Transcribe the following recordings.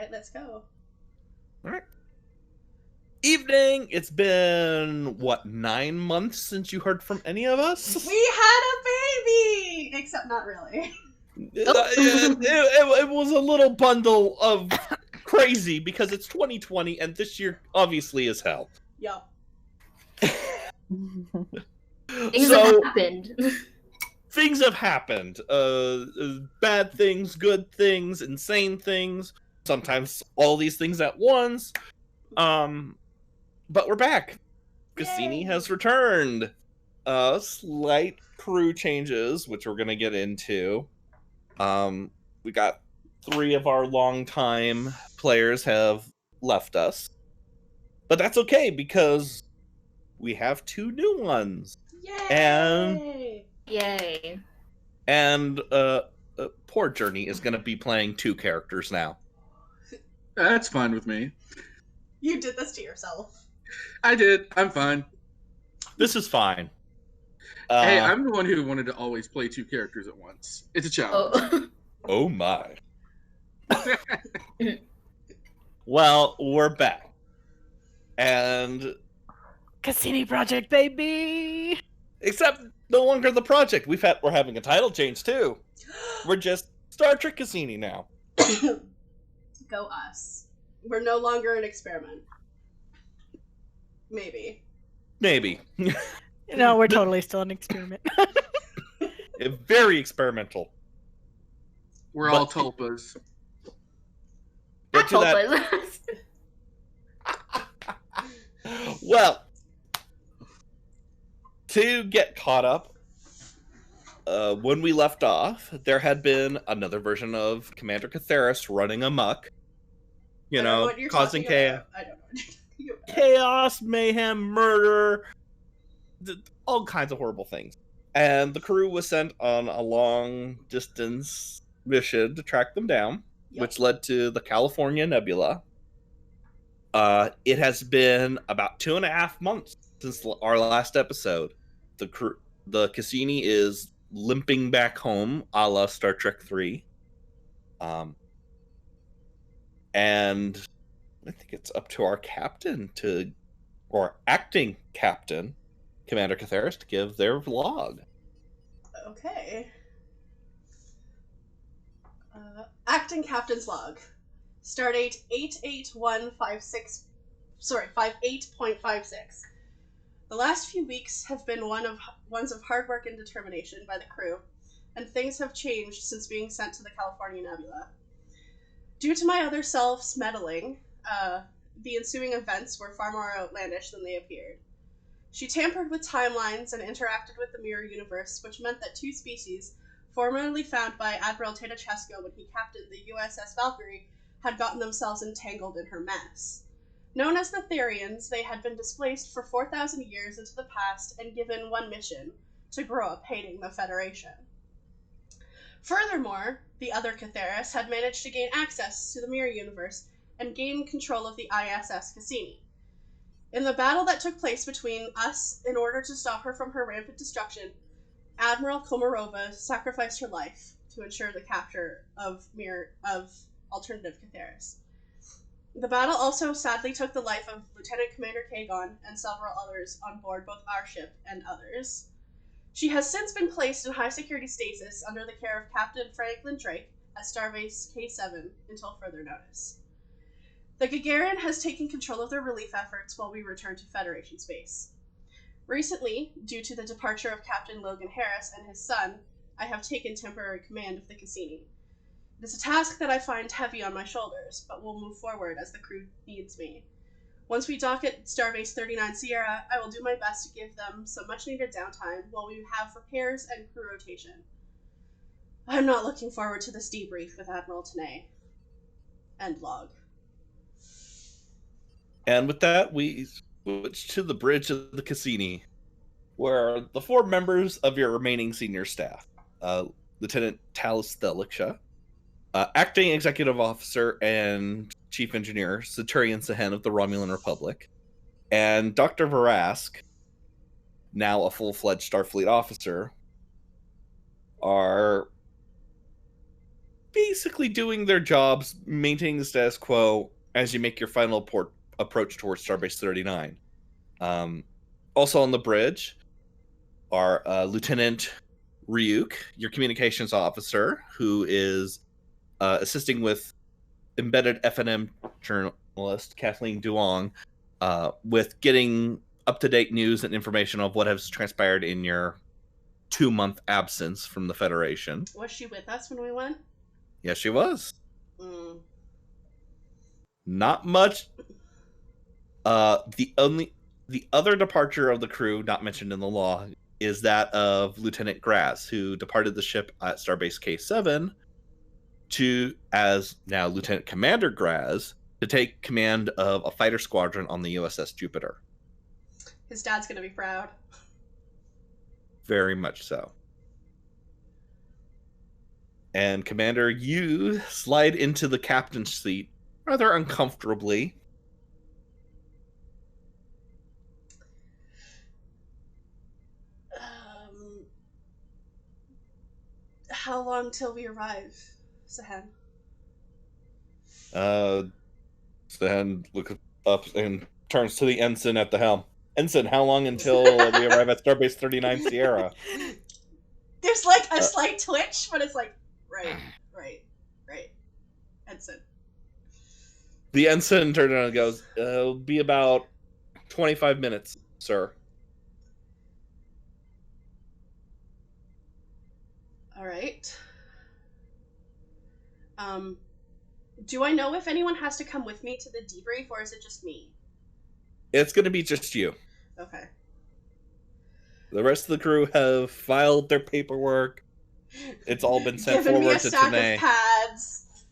right, let's go. All right. Evening. It's been, what, 9 months since you heard from any of us? We had a baby! Except not really. It was a little bundle of crazy because it's 2020 and this year obviously is hell. Yup. Things have happened. Things have happened. Bad things, good things, insane things. Sometimes all these things at once. But we're back. Cassini has returned. Slight crew changes, which we're gonna get into. We got 3 of our longtime players have left us. But that's okay because we have 2 new ones. Yay! And poor Journey is gonna be playing 2 characters now. That's fine with me. You did this to yourself. I did. I'm fine. This is fine. Hey, I'm the one who wanted to always play 2 characters at once. It's a challenge. Oh my. Well, we're back. And Cassini project, baby! Except no longer the project. We're having a title change too. We're just Star Trek Cassini now. Go us. We're no longer an experiment. Maybe. No, we're totally still an experiment. Very experimental. We're all tulpas. Well, to get caught up, when we left off, there had been another version of Commander Catheris running amok. You know, causing chaos. I don't know. Chaos, mayhem, murder, all kinds of horrible things. And the crew was sent on a long-distance mission to track them down, which led to the California Nebula. It has been about 2.5 months since our last episode. The Cassini is limping back home, a la Star Trek 3. And I think it's up to our captain or acting captain, Commander Catheris, to give their vlog. Okay. Acting captain's log. Stardate 88156. Sorry, 58.56. The last few weeks have been ones of hard work and determination by the crew, and things have changed since being sent to the California Nebula. Due to my other self's meddling, the ensuing events were far more outlandish than they appeared. She tampered with timelines and interacted with the mirror universe, which meant that 2 species, formerly found by Admiral Tedesco when he captained the USS Valkyrie, had gotten themselves entangled in her mess. Known as the Therians, they had been displaced for 4,000 years into the past and given one mission: to grow up hating the Federation. Furthermore, the other Catheris had managed to gain access to the mirror universe and gain control of the ISS Cassini. In the battle that took place between us in order to stop her from her rampant destruction, Admiral Komarova sacrificed her life to ensure the capture of alternative Catheris. The battle also sadly took the life of Lieutenant Commander Kagon and several others on board both our ship and others. She has since been placed in high-security stasis under the care of Captain Franklin Drake at Starbase K7 until further notice. The Gagarin has taken control of their relief efforts while we return to Federation space. Recently, due to the departure of Captain Logan Harris and his son, I have taken temporary command of the Cassini. It is a task that I find heavy on my shoulders, but will move forward as the crew needs me. Once we dock at Starbase 39 Sierra, I will do my best to give them some much-needed downtime while we have repairs and crew rotation. I'm not looking forward to this debrief with Admiral Tanay. End log. And with that, we switch to the bridge of the Cassini, where the 4 members of your remaining senior staff, Lieutenant THELIK'SH, Acting Executive Officer and Chief Engineer Centurion Sahen of the Romulan Republic, and Dr. Varask, now a full-fledged Starfleet officer, are basically doing their jobs, maintaining the status quo as you make your final approach towards Starbase 39. Also on the bridge are Lieutenant Ryuk, your communications officer, who is assisting with embedded FNM journalist Kathleen Duong with getting up-to-date news and information of what has transpired in your 2-month absence from the Federation. Was she with us when we went? Yes, she was. Mm. Not much. The other departure of the crew not mentioned in the law is that of Lieutenant Graz, who departed the ship at Starbase K7 as now Lieutenant Commander Graz, to take command of a fighter squadron on the USS Jupiter. His dad's gonna be proud. Very much so. And Commander, you slide into the captain's seat rather uncomfortably. How long till we arrive, Sahan? Sahan looks up and turns to the ensign at the helm. Ensign, how long until we arrive at Starbase 39 Sierra? There's like a slight twitch, but it's like, right. Ensign. The ensign turns around and goes, it'll be about 25 minutes, sir. All right. Do I know if anyone has to come with me to the debrief, or is it just me? It's going to be just you. Okay. The rest of the crew have filed their paperwork. It's all been sent Giving forward me a to stack Tanae. of pads.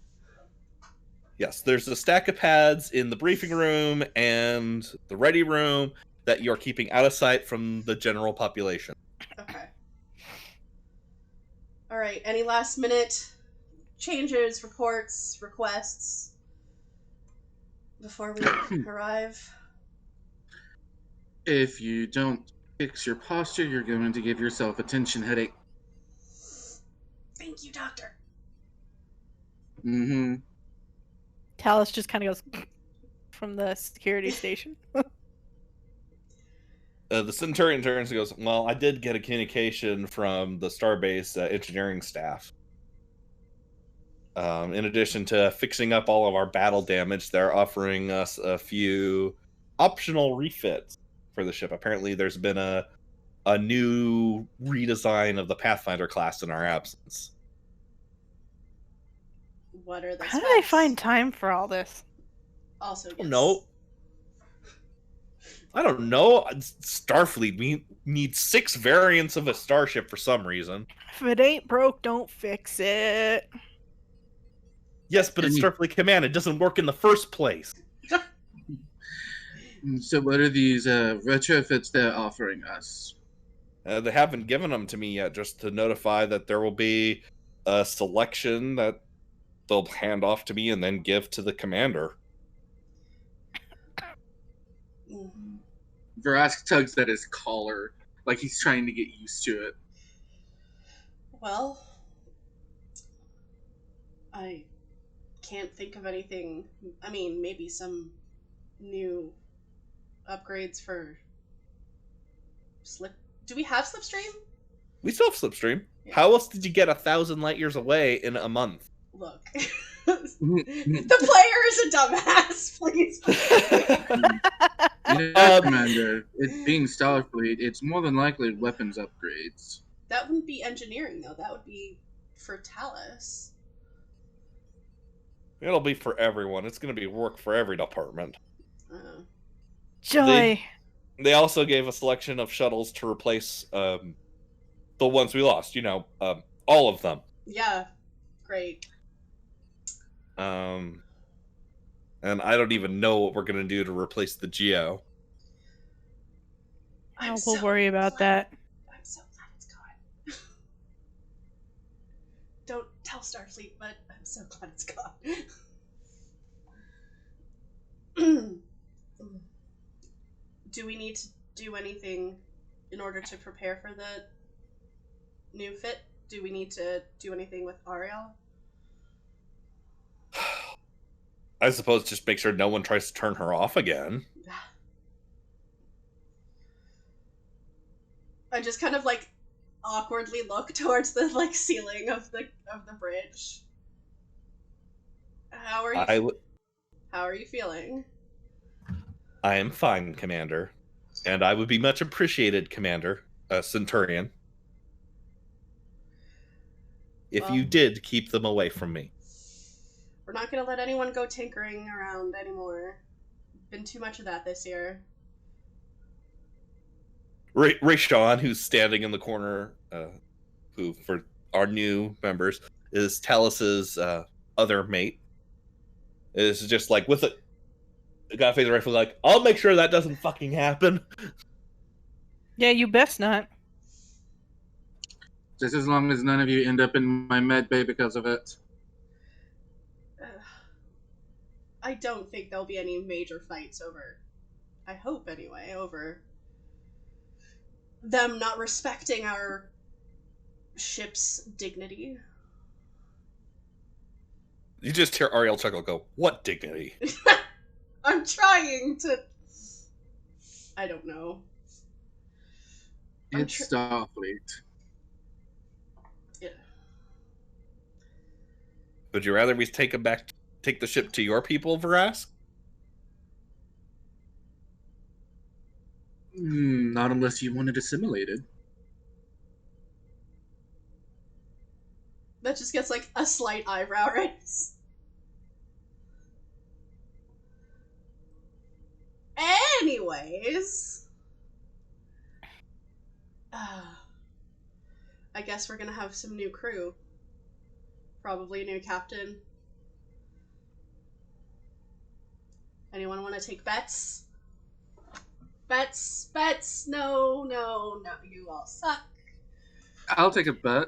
Yes, there's a stack of pads in the briefing room and the ready room that you're keeping out of sight from the general population. Okay. All right. Any last minute changes, reports, requests before we arrive? If you don't fix your posture, you're going to give yourself a tension headache. Thank you, doctor. Mm-hmm. TALYS just kind of goes from the security station. The Centurion turns and goes, well, I did get a communication from the Starbase engineering staff. In addition to fixing up all of our battle damage, they're offering us a few optional refits for the ship. Apparently there's been a new redesign of the Pathfinder class in our absence. What are the How do they find time for all this? Also, yes. No. I don't know. Starfleet, we need 6 variants of a starship for some reason. If it ain't broke, don't fix it. Yes, but it's Starfleet Command. It doesn't work in the first place. So what are these retrofits they're offering us? They haven't given them to me yet, just to notify that there will be a selection that they'll hand off to me and then give to the commander. Verask tugs at his collar, like he's trying to get used to it. Well, I can't think of anything. I mean, maybe some new upgrades for slip. Do we have Slipstream? We still have Slipstream. Yeah. How else did you get 1,000 light years away in a month? Look, the player is a dumbass. Please. Commander, it being Starfleet, it's more than likely weapons upgrades. That wouldn't be engineering, though. That would be for TALYS. It'll be for everyone. It's going to be work for every department. Joy. They also gave a selection of shuttles to replace the ones we lost. You know, all of them. Yeah, great. And I don't even know what we're going to do to replace the Geo. We'll worry about that. I'm so glad it's gone. Don't tell Starfleet, but I'm so glad it's gone. Do we need to do anything in order to prepare for the new fit? Do we need to do anything with Ariel? I suppose just make sure no one tries to turn her off again. I just kind of like awkwardly look towards the like ceiling of the bridge. How are you feeling? I am fine, Commander. And I would be much appreciated, Commander, Centurion, if you did keep them away from me. We're not going to let anyone go tinkering around anymore. Been too much of that this year. Rayshawn, who's standing in the corner, who, for our new members, is TALYS's other mate, is just like, with a got a phaser rifle, like, I'll make sure that doesn't fucking happen. Yeah, you best not. Just as long as none of you end up in my med bay because of it. I don't think there'll be any major fights over, I hope anyway, over them not respecting our ship's dignity. You just hear Ariel chuckle, go, what dignity? I'm trying to... I don't know. It's Starfleet. Yeah. Would you rather we take the ship to your people, Verask? Not unless you wanted assimilated. That just gets like a slight eyebrow raise. Anyways, I guess we're gonna have some new crew. Probably a new captain. Anyone want to take bets? Bets? No, you all suck. I'll take a bet.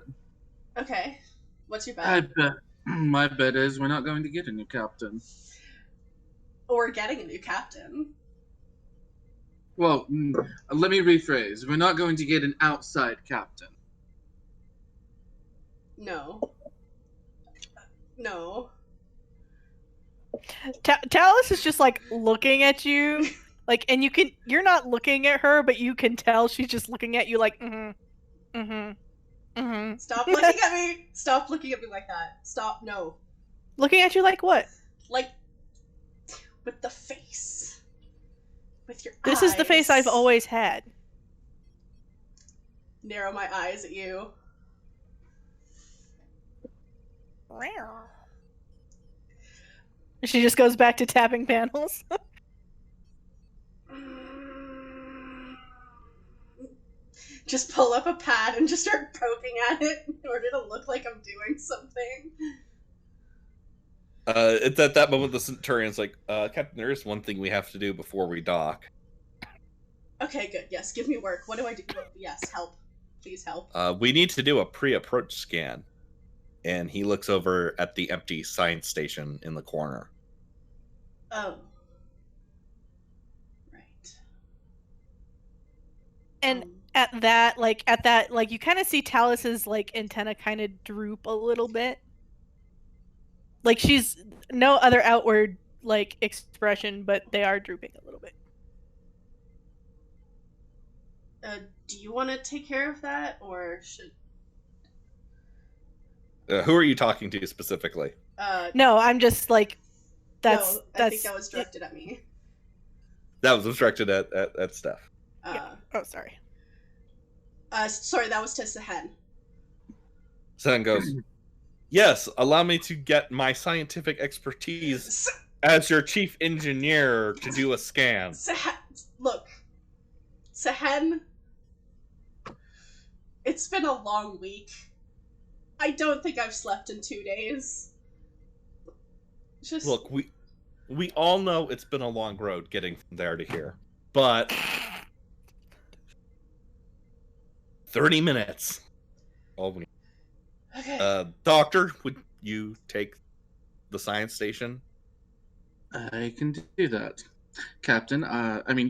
Okay, what's your bet? I bet. My bet is we're not going to get a new captain. Or getting a new captain. Well, let me rephrase. We're not going to get an outside captain. No. TALYS is just like looking at you, like, and you're not looking at her, but you can tell she's just looking at you like, Stop looking at me! Stop looking at me like that. Stop, no. Looking at you like what? Like, with the face. With your eyes. This is the face I've always had. Narrow my eyes at you. She just goes back to tapping panels. Just pull up a pad and just start poking at it in order to look like I'm doing something. It's at that moment the Centurion's like, Captain, there is one thing we have to do before we dock. Okay, good. Yes, give me work. What do I do? Yes, help. Please help. We need to do a pre-approach scan. And he looks over at the empty science station in the corner. Oh. Right. And at that, you kind of see TALYS's, like, antenna kind of droop a little bit. Like, she's no other outward, like, expression, but they are drooping a little bit. Do you want to take care of that, or should... Who are you talking to specifically? No, I'm just like, I think that was directed at me. That was directed at Steph. Yeah. Oh, sorry. Sorry, that was to Sehen. Sehen goes, yes, allow me to get my scientific expertise as your chief engineer to do a scan. Look, Sehen, it's been a long week. I don't think I've slept in 2 days. Just look, we all know it's been a long road getting from there to here, but 30 minutes. Okay. Doctor, would you take the science station? I can do that, Captain.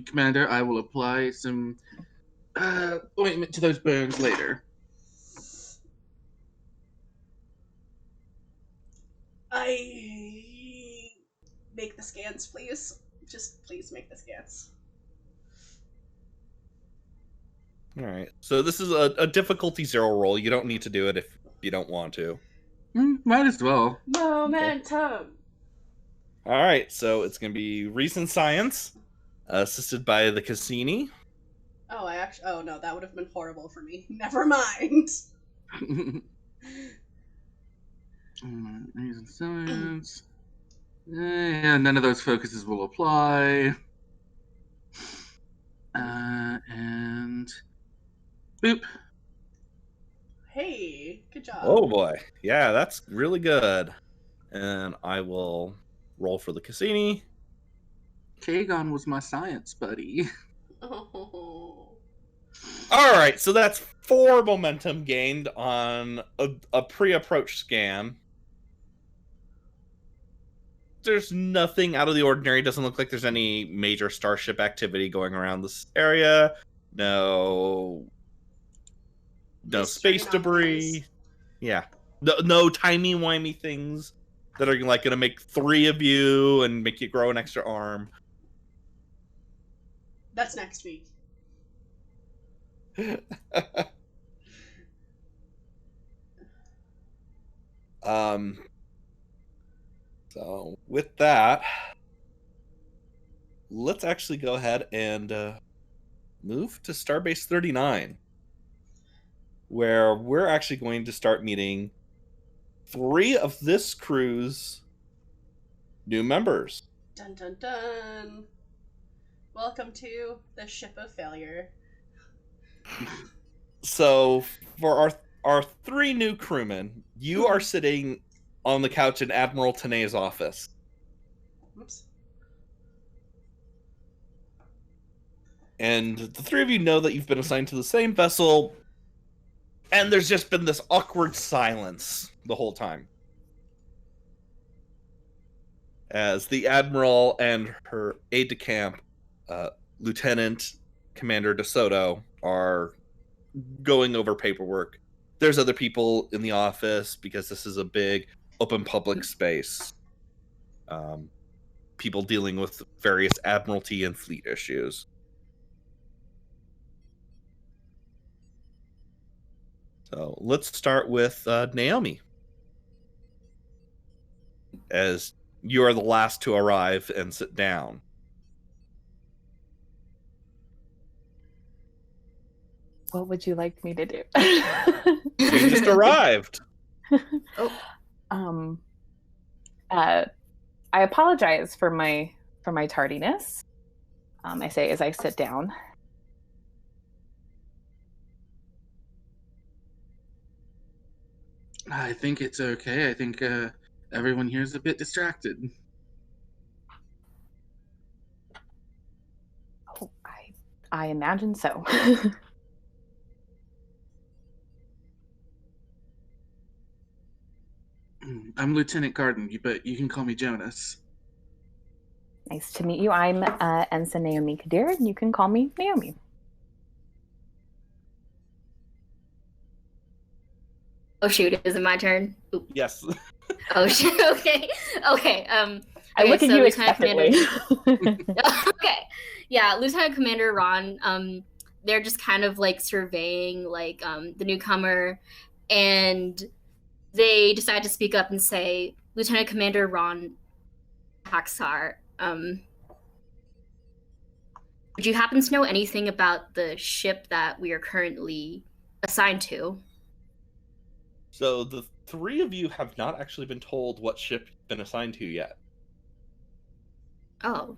Commander. I will apply some ointment to those burns later. make the scans, please. Just please make the scans. All right. So this is a difficulty 0 roll. You don't need to do it if you don't want to. Might as well. Momentum! All right. So it's going to be Reason Science, assisted by the Cassini. Oh, oh no, that would have been horrible for me. Never mind. Reason Science. Yeah, none of those focuses will apply. And boop. Hey, good job. Oh boy. Yeah, that's really good. And I will roll for the Cassini. Kagon was my science buddy. Oh. All right, so that's 4 momentum gained on a pre-approach scan. There's nothing out of the ordinary. Doesn't look like there's any major starship activity going around this area. No space debris. Yeah. No timey-wimey things that are like going to make 3 of you and make you grow an extra arm. That's next week. So with that, let's actually go ahead and move to Starbase 39, where we're actually going to start meeting 3 of this crew's new members. Dun dun dun. Welcome to the Ship of Failure. So for our 3 new crewmen, you are sitting on the couch in Admiral Tanay's office. Oops. And the 3 of you know that you've been assigned to the same vessel, and there's just been this awkward silence the whole time. As the Admiral and her aide-de-camp, Lieutenant Commander DeSoto, are going over paperwork. There's other people in the office because this is a big open public space. People dealing with various Admiralty and fleet issues. So let's start with Naomi, as you are the last to arrive and sit down. What would you like me to do? You just arrived. I apologize for my tardiness. I say as I sit down. I think it's okay. I think everyone here is a bit distracted. Oh, I imagine so. I'm Lieutenant Garden, but you can call me Jonas. Nice to meet you. I'm Ensign Naomi Kadir, and you can call me Naomi. Oh shoot, is it my turn? Oop. Yes. Oh shoot, okay. Okay, I look at so you Lieutenant expectantly. Okay. Yeah, Lieutenant Commander Ron, they're just kind of like surveying like the newcomer, and they decide to speak up and say, Lieutenant Commander Ron PAXAR, would you happen to know anything about the ship that we are currently assigned to? So the 3 of you have not actually been told what ship you've been assigned to yet. Oh.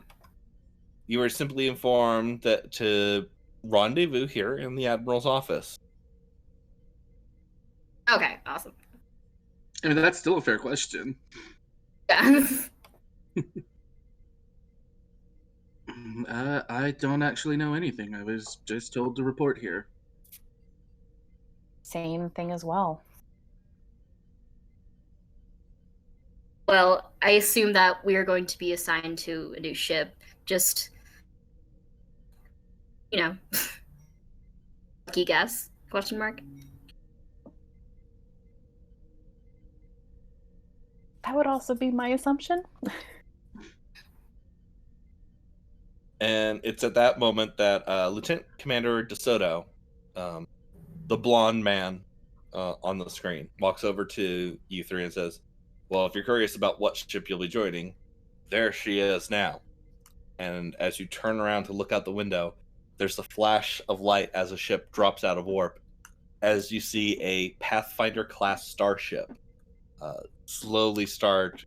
You were simply informed that to rendezvous here in the Admiral's office. Okay, awesome. I mean, that's still a fair question. Yeah. I don't actually know anything. I was just told to report here. Same thing as well. Well, I assume that we are going to be assigned to a new ship. Just, lucky guess? Question mark. That would also be my assumption. And it's at that moment that Lieutenant Commander DeSoto, the blonde man on the screen, walks over to you three and says, well, if you're curious about what ship you'll be joining, there she is now. And as you turn around to look out the window, there's the flash of light as a ship drops out of warp, as you see a Pathfinder-class starship slowly start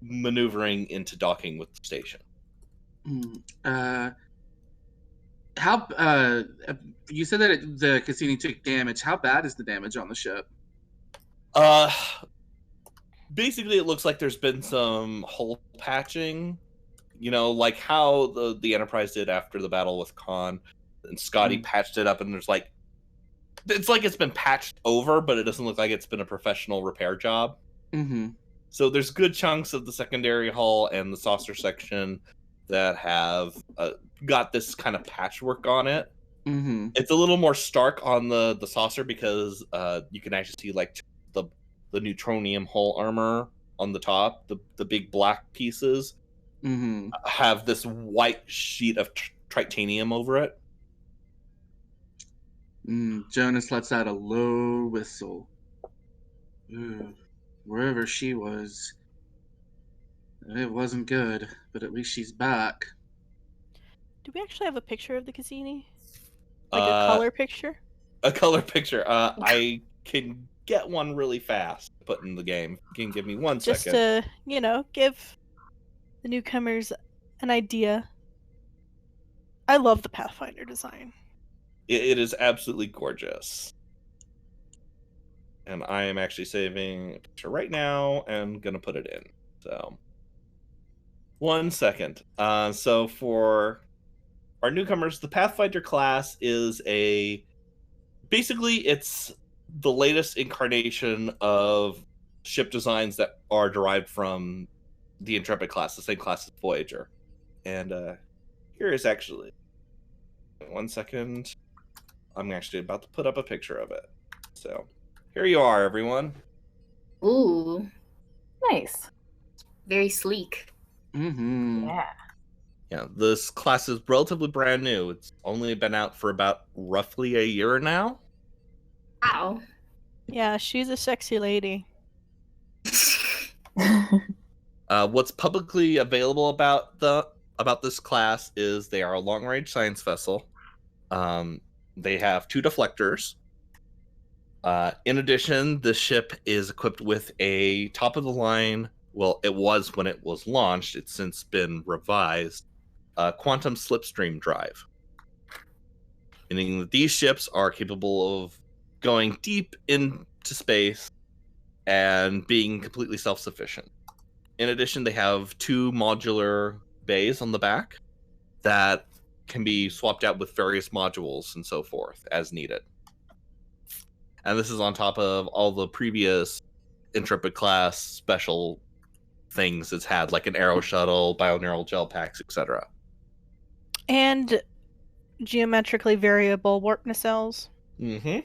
maneuvering into docking with the station. How you said that the Cassini took damage. How bad is the damage on the ship? Basically, it looks like there's been some hull patching. You know, like how the Enterprise did after the battle with Khan, and Scotty patched it up, and there's like, it's like it's been patched over, but it doesn't look like it's been a professional repair job. Mm-hmm. So there's good chunks of the secondary hull and the saucer section that have got this kind of patchwork on it. Mm-hmm. It's a little more stark on the saucer because you can actually see like the neutronium hull armor on the top, the big black pieces have this white sheet of titanium over it. Jonas lets out a low whistle. Wherever she was, it wasn't good, but at least she's back. Do we actually have a picture of the Cassini? Like a color picture? A color picture. I can get one really fast to put in the game. You can give me 1 second. Just to, give the newcomers an idea. I love the Pathfinder design. It is absolutely gorgeous. And I am actually saving a picture right now and going to put it in. So, 1 second. So for our newcomers, the Pathfinder class is basically it's the latest incarnation of ship designs that are derived from the Intrepid class, the same class as Voyager. And here is actually, 1 second, I'm actually about to put up a picture of it. So here you are, everyone. Ooh, Nice. very sleek. Mm-hmm. Yeah. Yeah, this class is relatively brand new. It's only been out for about roughly a year now. Wow. Yeah, she's a sexy lady. What's publicly available about this class is they are a long-range science vessel. They have 2 deflectors. In addition, the ship is equipped with a top-of-the-line, well, it was when it was launched, it's since been revised, quantum slipstream drive. Meaning that these ships are capable of going deep into space and being completely self-sufficient. In addition, they have 2 modular bays on the back that can be swapped out with various modules and so forth as needed. And this is on top of all the previous Intrepid class special things it's had, like an arrow shuttle, bioneural gel packs, etc. And geometrically variable warp nacelles. Mm-hmm.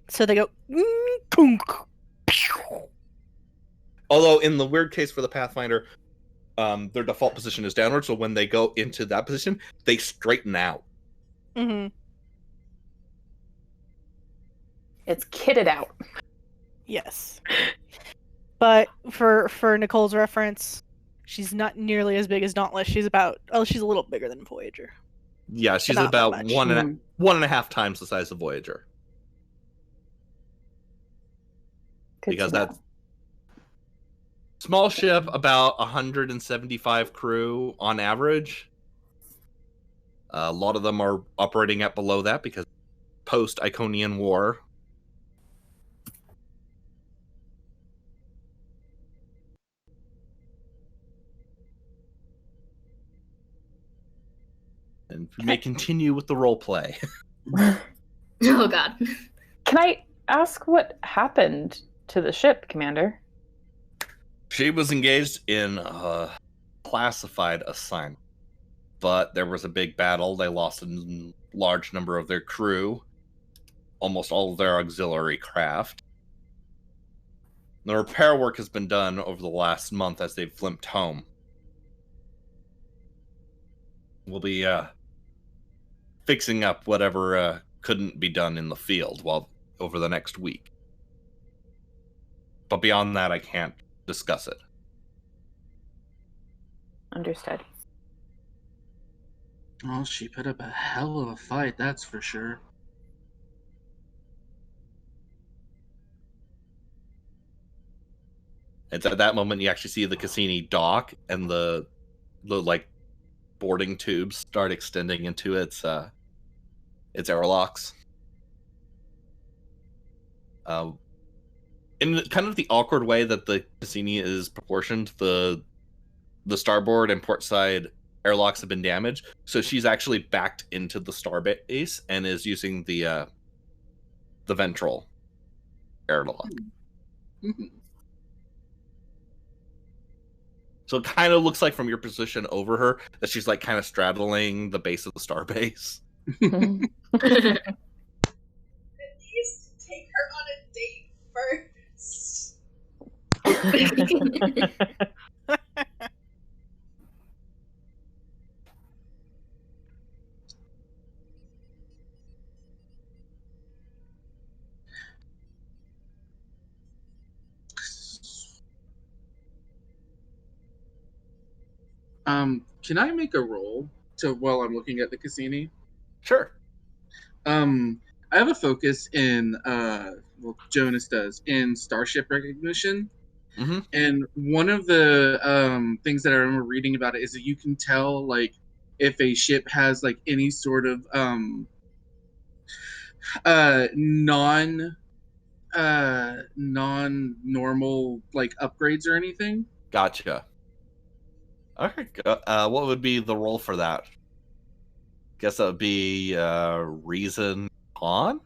So they go... Although in the weird case for the Pathfinder, their default position is downward, so when they go into that position, they straighten out. Mm-hmm. It's kitted out. Yes. But for Nicole's reference, she's not nearly as big as Dauntless. She's a little bigger than Voyager. Yeah, she's Not that about much. 1.5 times the size of Voyager. Good Because to know. that's small ship, about 175 crew on average. A lot of them are operating at below that because post-Iconian War. And we may continue with the role play. Oh God. Can I ask what happened to the ship, Commander? She was engaged in a classified assignment, but there was a big battle. They lost a large number of their crew, almost all of their auxiliary craft. The repair work has been done over the last month as they've limped home. We'll be fixing up whatever couldn't be done in the field over the next week. But beyond that, I can't discuss it. Understood. Oh, she put up a hell of a fight, that's for sure. It's at that moment you actually see the Cassini dock and the like boarding tubes start extending into its airlocks. In kind of the awkward way that the Cassini is proportioned, the starboard and port side airlocks have been damaged, so she's actually backed into the starbase and is using the ventral airlock. Mm-hmm. So it kind of looks like from your position over her that she's like kind of straddling the base of the starbase. At least take her on a date first. Can I make a roll while I'm looking at the Cassini? Sure. I have a focus in Jonas does in starship recognition. Mm-hmm. And one of the things that I remember reading about it is that you can tell like if a ship has like any sort of non-normal like upgrades or anything. Gotcha. Okay. What would be the roll for that? Guess that would be reason con?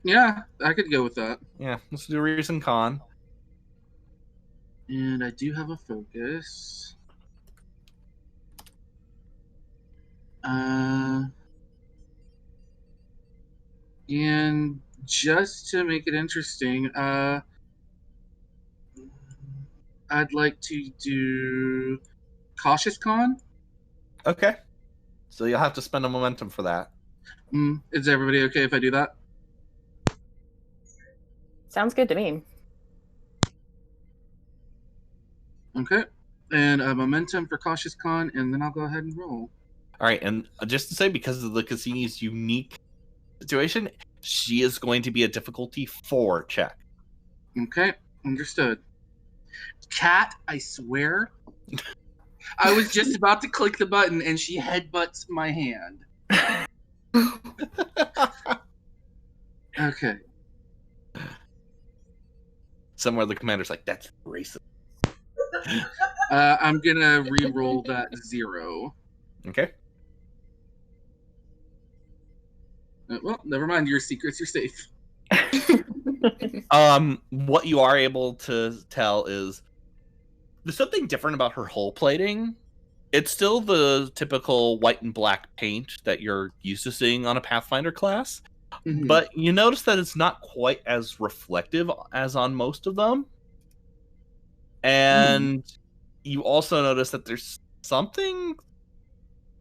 Yeah, I could go with that. Yeah, let's do reason con. And I do have a focus. And just to make it interesting, I'd like to do cautious con. Okay. So you'll have to spend a momentum for that. Is everybody okay if I do that? Sounds good to me. Okay. And a momentum for cautious con, and then I'll go ahead and roll. All right, and just to say, because of the Cassini's unique situation, she is going to be a difficulty 4 check. Okay, understood. Cat, I swear. I was just about to click the button, and she headbutts my hand. Okay. Somewhere the commander's like, that's racist. I'm gonna re-roll that 0. Okay. Well, never mind. Your secrets are safe. What you are able to tell is there's something different about her hull plating. It's still the typical white and black paint that you're used to seeing on a Pathfinder class, but you notice that it's not quite as reflective as on most of them. And you also notice that there's something...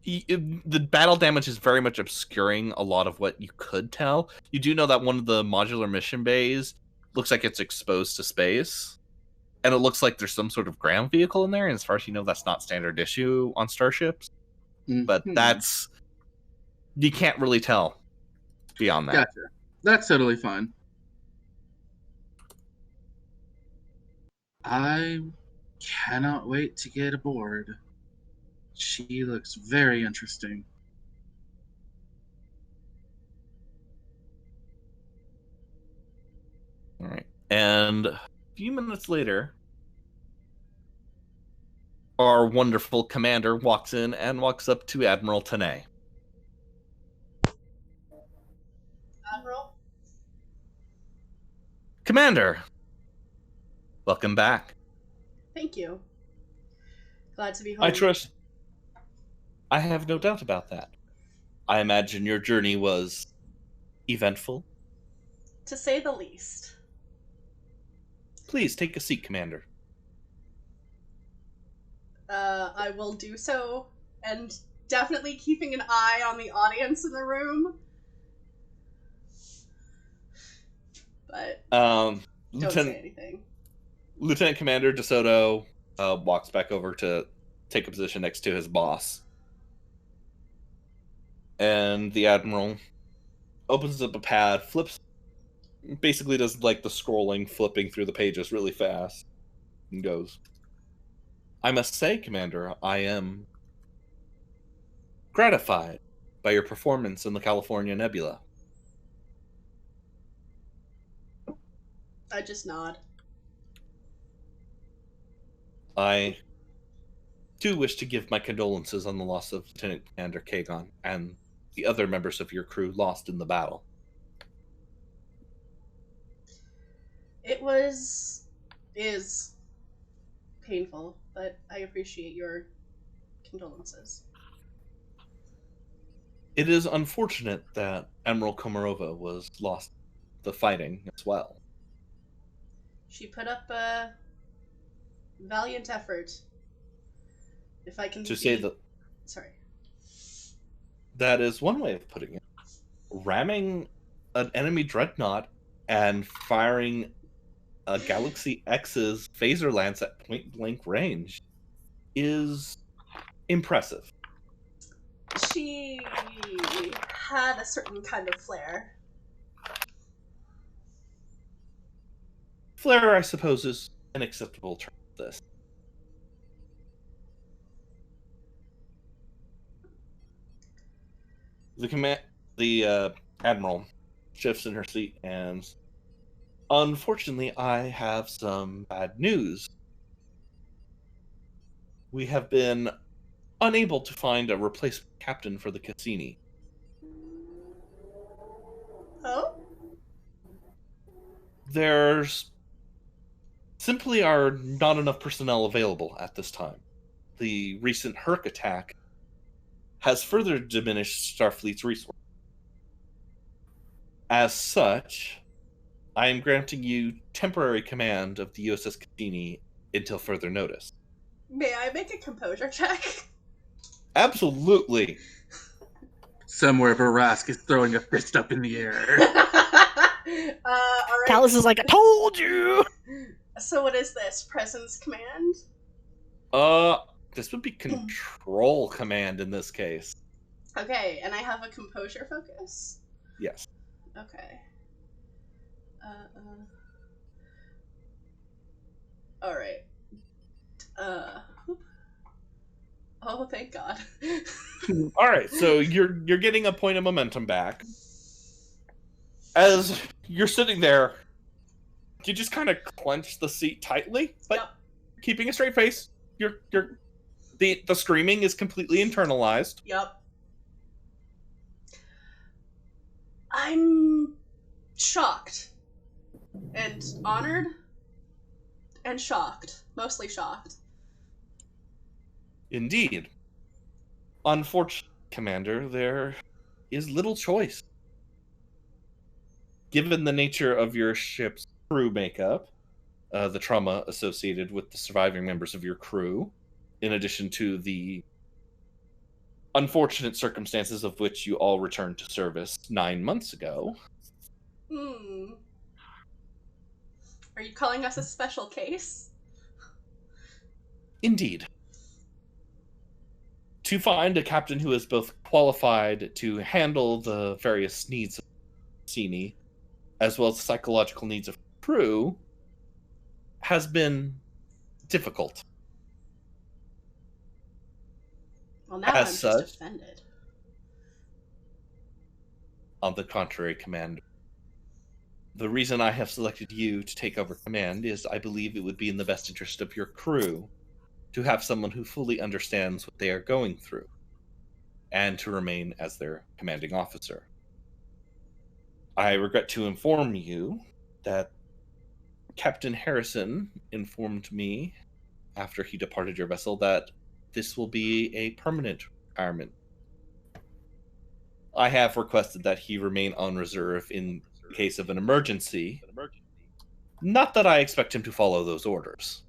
the battle damage is very much obscuring a lot of what you could tell. You do know that one of the modular mission bays looks like it's exposed to space, and it looks like there's some sort of ground vehicle in there, and as far as you know, that's not standard issue on starships. But that's... you can't really tell beyond that. Gotcha. That's totally fine. I cannot wait to get aboard. She looks very interesting. All right. And a few minutes later, our wonderful commander walks in and walks up to Admiral Tanay. Admiral? Commander, welcome back. Thank you. Glad to be home. I trust. I have no doubt about that. I imagine your journey was eventful. To say the least. Please take a seat, Commander. I will do so, and definitely keeping an eye on the audience in the room. But don't say anything. Lieutenant Commander DeSoto walks back over to take a position next to his boss. And the Admiral opens up a pad, basically does like the scrolling, flipping through the pages really fast, and goes, "I must say, Commander, I am gratified by your performance in the California Nebula." I just nod. "I do wish to give my condolences on the loss of Lieutenant Commander Kagon and the other members of your crew lost in the battle." It is painful, but I appreciate your condolences. It is unfortunate that Admiral Komarova was lost the fighting as well. She put up a valiant effort. If I can say that. Sorry. That is one way of putting it. Ramming an enemy dreadnought and firing a Galaxy X's phaser lance at point-blank range is impressive. She had a certain kind of flair. Flair, I suppose, is an acceptable term for this. The Admiral shifts in her seat and, "Unfortunately, I have some bad news. We have been unable to find a replacement captain for the Cassini." Oh? "There's simply are not enough personnel available at this time. The recent Herc attack has further diminished Starfleet's resources. As such, I am granting you temporary command of the USS Cassini until further notice." May I make a composure check? Absolutely. Somewhere Barask is throwing a fist up in the air. Alright. TALYS is like, "I told you!" So what is this? Presence command? This would be control command in this case. Okay, and I have a composure focus? Yes. Okay. Alright. Oh, thank God. Alright, so you're getting a point of momentum back. As you're sitting there, you just kind of clench the seat tightly, but Yep. keeping a straight face. The screaming is completely internalized. Yep. I'm shocked. And honored. And shocked. Mostly shocked. Indeed. Unfortunately, Commander, there is little choice. Given the nature of your ship's crew makeup, the trauma associated with the surviving members of your crew, in addition to the unfortunate circumstances of which you all returned to service 9 months ago. Are you calling us a special case? Indeed. To find a captain who is both qualified to handle the various needs of Cassini, as well as the psychological needs of crew, has been difficult. Well, now As I'm such, just offended. On the contrary, Commander. The reason I have selected you to take over command is I believe it would be in the best interest of your crew to have someone who fully understands what they are going through, and to remain as their commanding officer. I regret to inform you that Captain Harrison informed me, after he departed your vessel, that this will be a permanent retirement. I have requested that he remain on reserve in case of an emergency. Not that I expect him to follow those orders.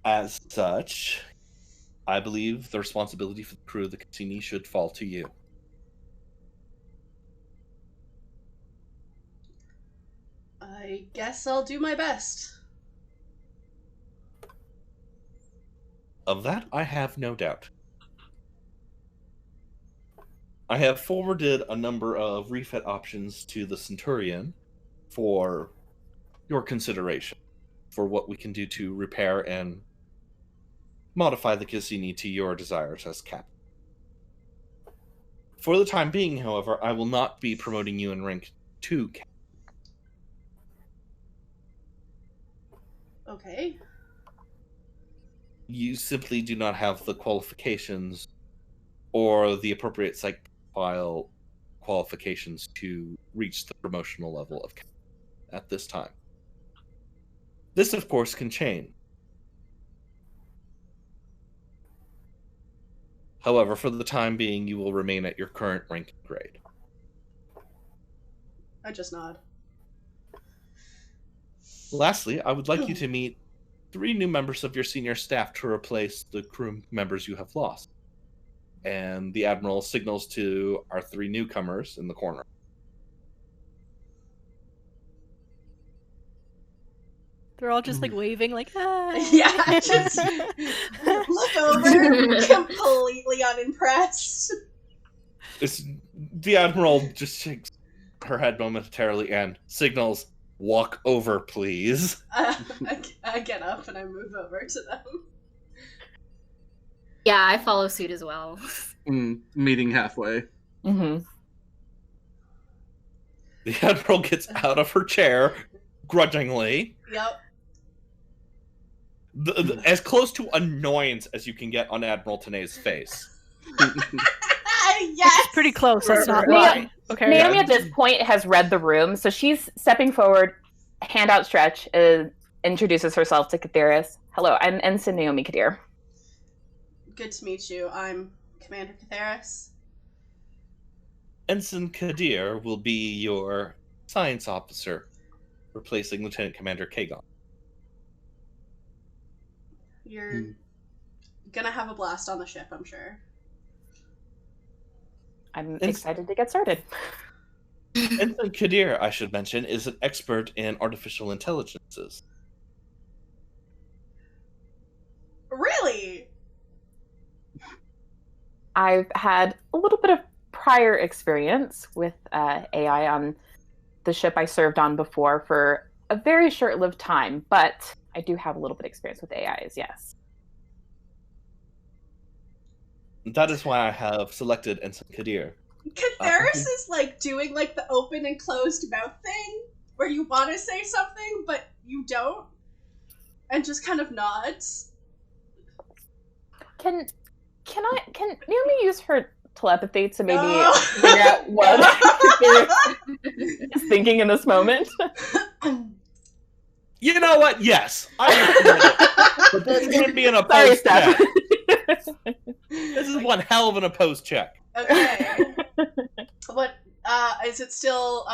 As such, I believe the responsibility for the crew of the Cassini should fall to you. I guess I'll do my best. Of that, I have no doubt. I have forwarded a number of refit options to the Centurion for your consideration, for what we can do to repair and modify the Cassini to your desires as captain. For the time being, however, I will not be promoting you in rank 2 captain. Okay. You simply do not have the qualifications or the appropriate psych profile qualifications to reach the promotional level of captain at this time. This, of course, can change. However, for the time being, you will remain at your current rank and grade. I just nod. Lastly, I would like you to meet 3 new members of your senior staff to replace the crew members you have lost. And the Admiral signals to our 3 newcomers in the corner. They're all just like waving, like, ah. Yeah, just look over, completely unimpressed. The Admiral just shakes her head momentarily and signals, "Walk over, please." I get up and I move over to them. Yeah, I follow suit as well. Meeting halfway. Mm-hmm. The Admiral gets out of her chair, grudgingly. Yep. As close to annoyance as you can get on Admiral Tanay's face. Yes! Pretty close, let's not Naomi- lie. Okay. Naomi at this point has read the room, so she's stepping forward, hand outstretched, introduces herself to Catheris. Hello, I'm Ensign Naomi Kadir. Good to meet you. I'm Commander Catheris. Ensign Kadir will be your science officer, replacing Lieutenant Commander Kagon. You're gonna have a blast on the ship, I'm sure. I'm excited to get started. Ensign Kadir, I should mention, is an expert in artificial intelligences. Really? I've had a little bit of prior experience with AI on the ship I served on before for a very short-lived time, but I do have a little bit of experience with AIs, yes. That is why I have selected Ensign Kadir. Catheris is like doing like the open and closed mouth thing where you want to say something but you don't, and just kind of nods. Can Naomi use her telepathy to maybe figure out what Catheris is thinking in this moment? You know what? Yes. But this is going to be an opposed check. This is one hell of an opposed check. Okay. What, is it still,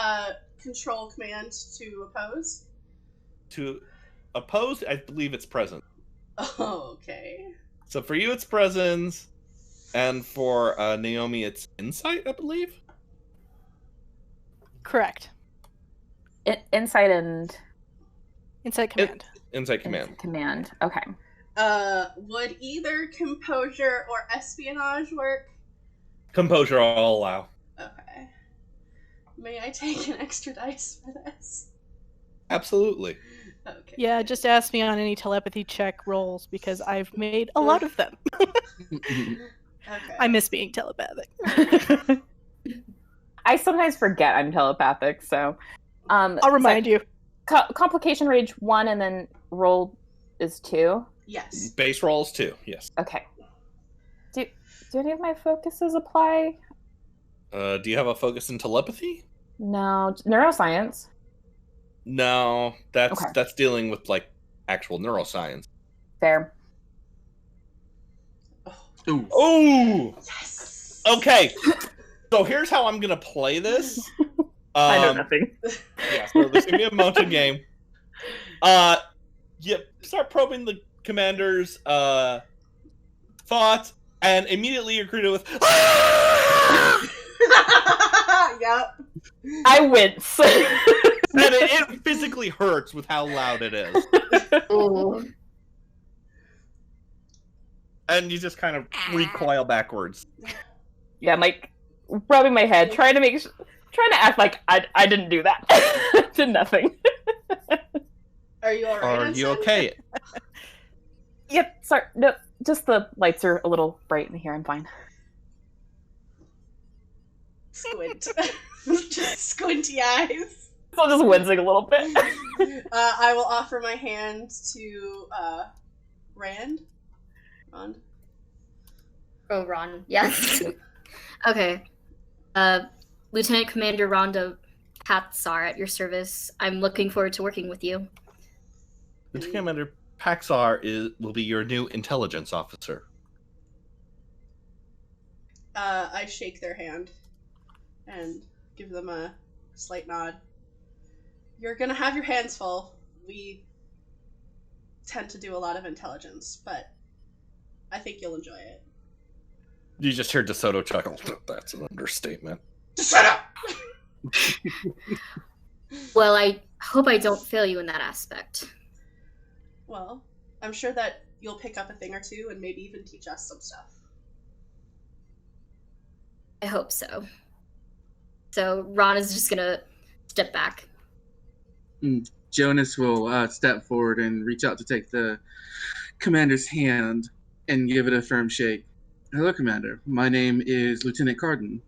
control command to oppose? To oppose, I believe it's present. Oh, okay. So for you, it's presence. And for Naomi, it's insight, I believe? Insight Correct. Command. Insight command. Command. Okay. Would either composure or espionage work? Composure, I'll allow. Okay. May I take an extra dice for this? Absolutely. Okay. Yeah, just ask me on any telepathy check rolls because I've made a lot of them. Okay. I miss being telepathic. I sometimes forget I'm telepathic, so I'll remind you. Complication range 1 and then roll is 2. Yes. Base roll is 2, yes. Okay. Do any of my focuses apply? Do you have a focus in telepathy? No, neuroscience. No, that's Okay. that's dealing with like actual neuroscience. Fair. Ooh. Oh, Yes. okay. So here's how I'm gonna play this. I know nothing. Yeah, so there's gonna be a mountain game. You start probing the Commander's thoughts, and immediately you're greeted with "Ah!" Yep. I wince. And it physically hurts with how loud it is. Ooh. And you just kind of recoil backwards. Yeah, I'm like rubbing my head, trying to act like I didn't do that. Did nothing. Are you alright? Are you okay? Yep, sorry. No, just the lights are a little bright in here. I'm fine. Squint. Just squinty eyes. So just wincing a little bit. I will offer my hand to Rand. Ron. Oh, Ron. Yes. Okay. Lieutenant Commander Rhonda PAXAR at your service. I'm looking forward to working with you. Lieutenant Commander PAXAR will be your new intelligence officer. I shake their hand and give them a slight nod. You're gonna have your hands full. We tend to do a lot of intelligence, but I think you'll enjoy it. You just heard DeSoto chuckle. That's an understatement. Shut up! Well, I hope I don't fail you in that aspect. Well, I'm sure that you'll pick up a thing or two and maybe even teach us some stuff. I hope so. So Ron is just gonna step back. Jonas will step forward and reach out to take the commander's hand and give it a firm shake. Hello, Commander. My name is Lieutenant Carden.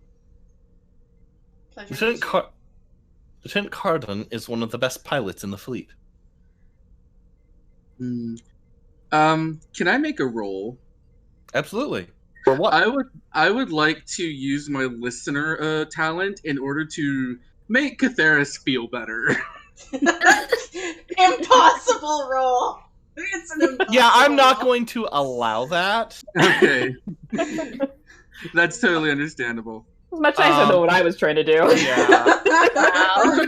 Pleasure. Lieutenant Carden is one of the best pilots in the fleet. Can I make a roll? Absolutely. For what? I would like to use my listener talent in order to make Catheris feel better. Impossible roll. It's an impossible Yeah, I'm not roll. going to allow that. Okay. That's totally understandable. It's much nicer than what I was trying to do. Yeah. Wow.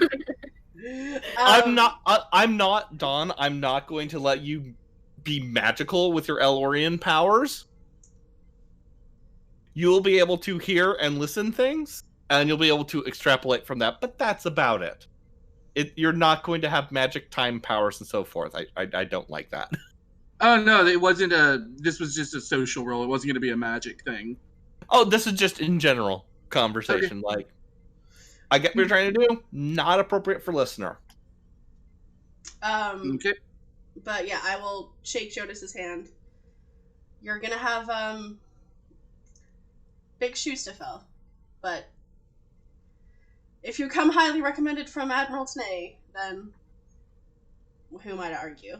I'm not, Dawn. I'm not going to let you be magical with your Elorian powers. You'll be able to hear and listen things, and you'll be able to extrapolate from that, but that's about it. You're not going to have magic time powers and so forth. I don't like that. Oh no, it wasn't this was just a social role. It wasn't going to be a magic thing. Oh, this is just in general conversation. Okay. Like, I get what you're trying to do. Not appropriate for listener. Okay. But yeah, I will shake Jonas's hand. You're gonna have big shoes to fill, but if you come highly recommended from Admiral Tnay, then who might argue?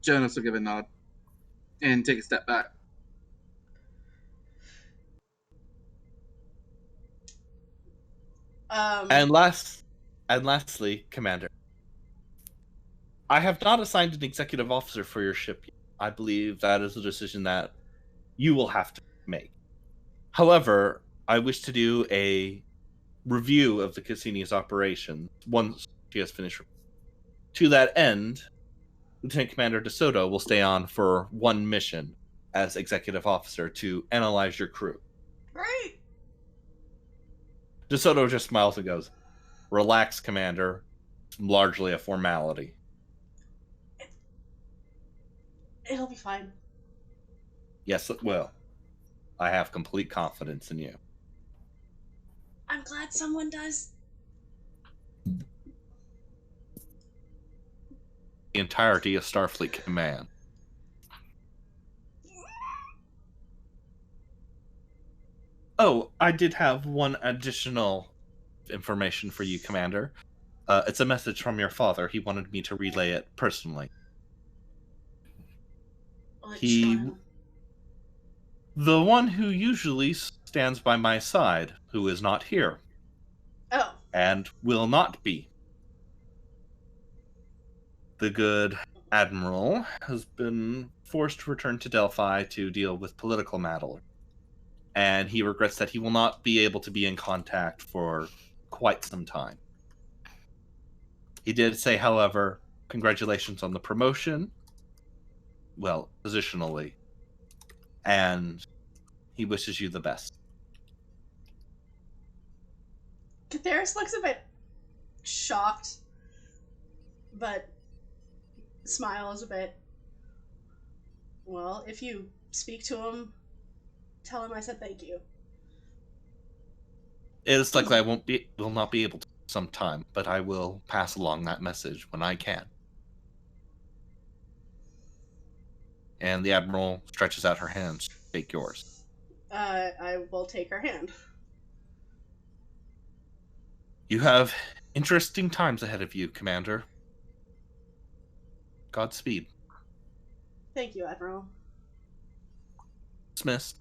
Jonas will give a nod and take a step back. And lastly, Commander, I have not assigned an executive officer for your ship yet. I believe that is a decision that you will have to make. However, I wish to do a review of the Cassiniey's operation once she has finished. To that end, Lieutenant Commander DeSoto will stay on for one mission as executive officer to analyze your crew. Right. DeSoto just smiles and goes, "Relax, Commander. It's largely a formality." It'll be fine. Yes, it will. I have complete confidence in you. I'm glad someone does. The entirety of Starfleet Command. Oh, I did have one additional information for you, Commander. It's a message from your father. He wanted me to relay it personally. The one who usually stands by my side, who is not here. Oh. And will not be. The good Admiral has been forced to return to Delphi to deal with political matters. And he regrets that he will not be able to be in contact for quite some time. He did say, however, congratulations on the promotion. Well, positionally. And he wishes you the best. Catheris looks a bit shocked, but smiles a bit. Well, if you speak to him, tell him I said thank you. It is likely I will not be able to sometime, but I will pass along that message when I can. And the Admiral stretches out her hands. Take yours. I will take her hand. You have interesting times ahead of you, Commander. Godspeed. Thank you, Admiral. Dismissed.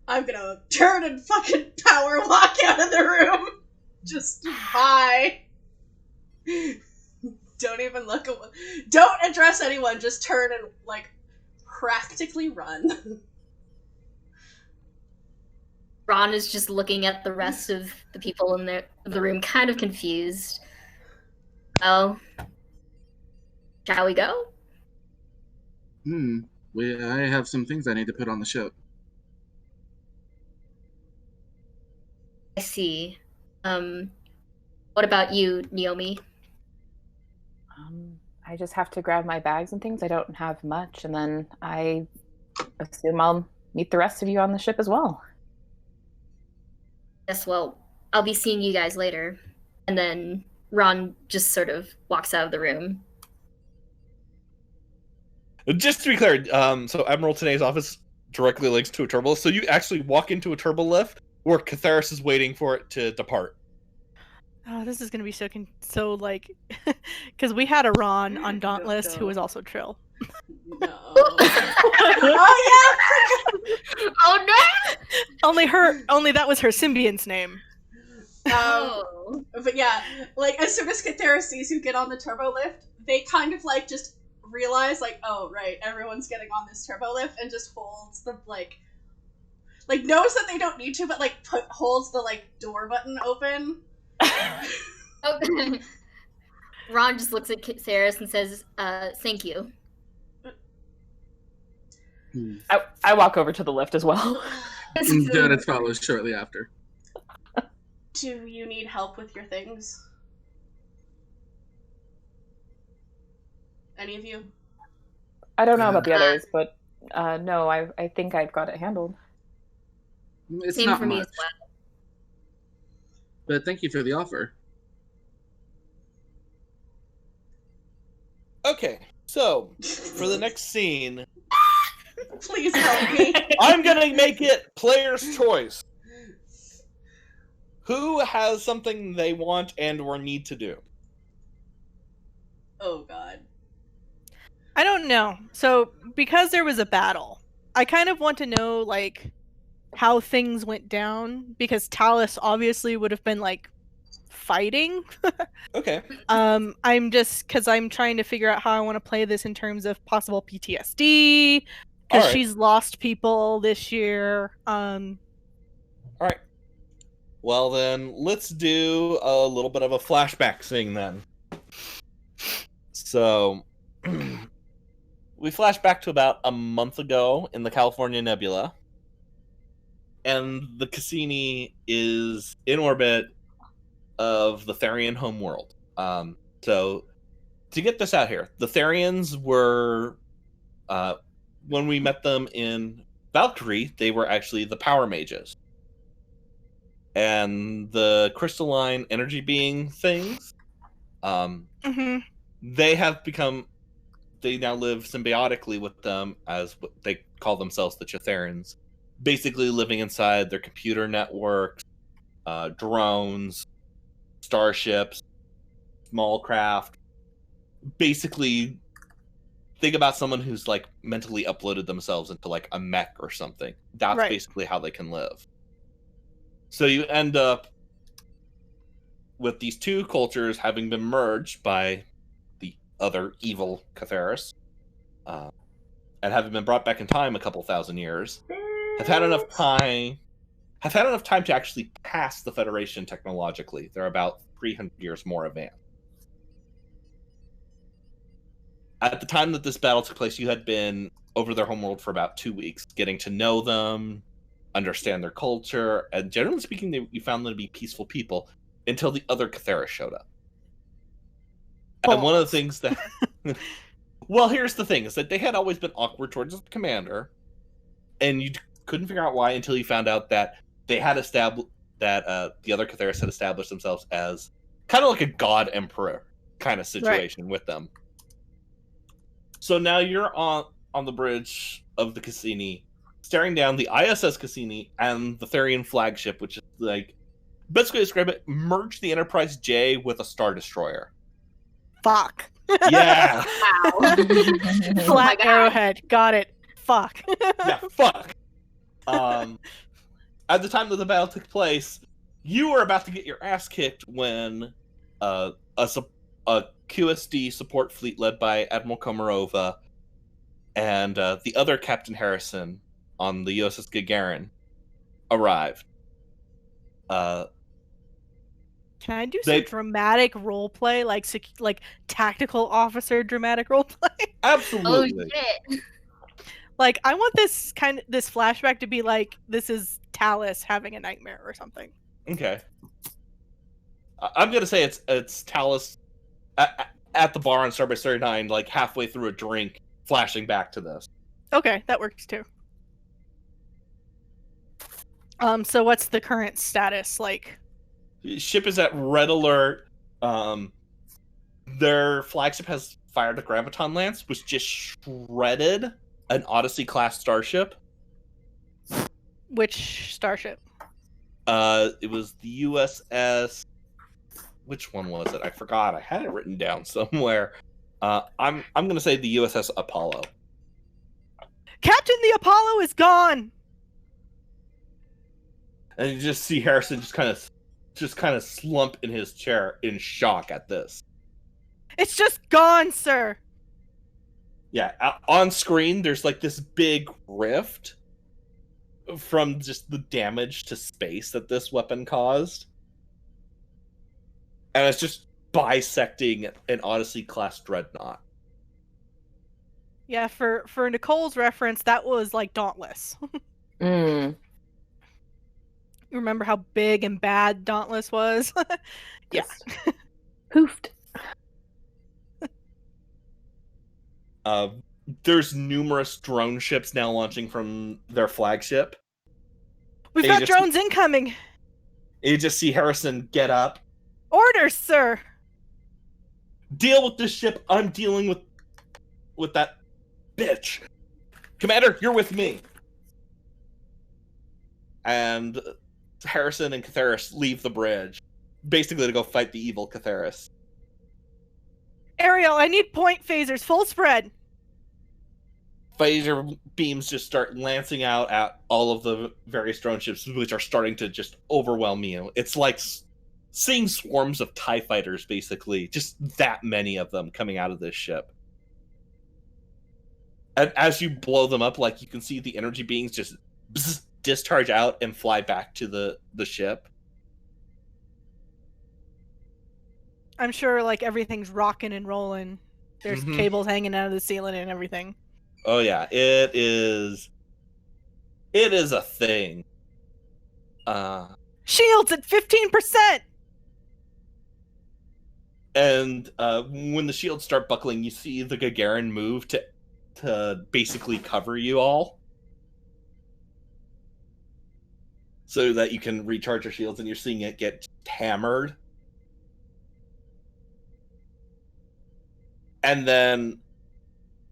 I'm gonna turn and fucking power walk out of the room. Just bye. Don't even look. Don't address anyone. Just turn and, like, practically run. Ron is just looking at the rest of the people in the room, kind of confused. Well, shall we go? I have some things I need to put on the ship. I see. What about you, Naomi? I just have to grab my bags and things. I don't have much, and then I assume I'll meet the rest of you on the ship as well. Yes, well, I'll be seeing you guys later. And then Ron just sort of walks out of the room. Just to be clear, so Admiral Tanae's office directly links to a turbolift, so you actually walk into a turbolift where Catheris is waiting for it to depart. Oh, this is gonna be so like, because we had a Ron on Dauntless who was also Trill. No. Oh yeah. Oh no! Only that was her symbiont's name. But yeah, like as soon as Catheris sees you get on the turbo lift, they kind of like just realize like, oh right, everyone's getting on this turbo lift, and just holds the like knows that they don't need to, but like holds the like door button open. Okay. Ron just looks at Saris and says, thank you. I walk over to the lift as well. Donut follows shortly after. Do you need help with your things? Any of you? I don't know about the others, but no, I think I've got it handled. It's Same not for me much. as well. But thank you for the offer. Okay, so for the next scene, Please help me. I'm gonna make it player's choice. Who has something they want and or need to do? Oh god. I don't know. So because there was a battle, I kind of want to know like how things went down, because TALYS obviously would have been like fighting. Okay. I'm just because I'm trying to figure out how I want to play this in terms of possible PTSD, because Alright. she's lost people this year. Alright. Well then, let's do a little bit of a flashback thing then. So, we flash back to about a month ago in the California Nebula. And the Cassini is in orbit of the Therian homeworld. So, to get this out here, the Therians were, when we met them in Valkyrie, they were actually the power mages. And the crystalline energy being things, they have become, they now live symbiotically with them as what they call themselves, the Chitherans. Basically living inside their computer networks, drones, starships, small craft. Basically, think about someone who's like mentally uploaded themselves into like a mech or something. That's Right. basically how they can live. So you end up with these two cultures having been merged by the other evil Catheris, and having been brought back in time a couple thousand years, have had enough time to actually pass the Federation technologically. They're about 300 years more advanced. at the time that this battle took place, you had been over their homeworld for about 2 weeks, getting to know them, understand their culture, and generally speaking, you found them to be peaceful people until the other Cathera showed up. And one of the things that... Well, here's the thing, is that they had always been awkward towards the commander, and you couldn't figure out why until you found out that they had established that the other Catheras had established themselves as kind of like a god emperor kind of situation with them. So now you're on the bridge of the Cassini, staring down the ISS Cassini and the Therian flagship, which is like, best way to describe it, merge the Enterprise J with a Star Destroyer. Fuck. Yeah. Wow. Flat arrowhead. Got it. Fuck. Yeah, fuck. At the time that the battle took place, you were about to get your ass kicked when a QSD support fleet led by Admiral Komarova and the other Captain Harrison on the USS Gagarin arrived. Can I do some dramatic role play, like tactical officer dramatic role play? Absolutely. Oh shit. Like, I want this flashback to be like, this is TALYS having a nightmare or something. Okay. I'm gonna say it's TALYS at the bar on Starbase 39, like halfway through a drink, flashing back to this. Okay, that works too. So what's the current status like? Ship is at red alert. Their flagship has fired a graviton lance, which just shredded an Odyssey class starship. Which starship? It was the USS. Which one was it? I forgot. I had it written down somewhere. I'm gonna say the USS Apollo. Captain, the Apollo is gone. And you just see Harrison just kind of slump in his chair in shock at this. It's just gone, sir. Yeah, on screen there's like this big rift from just the damage to space that this weapon caused. And it's just bisecting an Odyssey class dreadnought. Yeah, for Nicole's reference, that was like Dauntless. Mm. You remember how big and bad Dauntless was? Yes. Poofed. There's numerous drone ships now launching from their flagship. We've got drones incoming. You just see Harrison get up. Orders, sir. Deal with this ship. I'm dealing with that bitch. Commander, you're with me. And Harrison and Catheris leave the bridge, basically to go fight the evil Catheris. Ariel, I need point phasers, full spread. Phaser beams just start lancing out at all of the various drone ships, which are starting to just overwhelm you. It's like seeing swarms of TIE fighters, basically. Just that many of them coming out of this ship. And as you blow them up, like, you can see the energy beings just discharge out and fly back to the ship. I'm sure, like, everything's rocking and rolling. There's cables hanging out of the ceiling and everything. Oh yeah, it is a thing. Shields at 15%! And when the shields start buckling, you see the Gagarin move to basically cover you all, so that you can recharge your shields, and you're seeing it get hammered. And then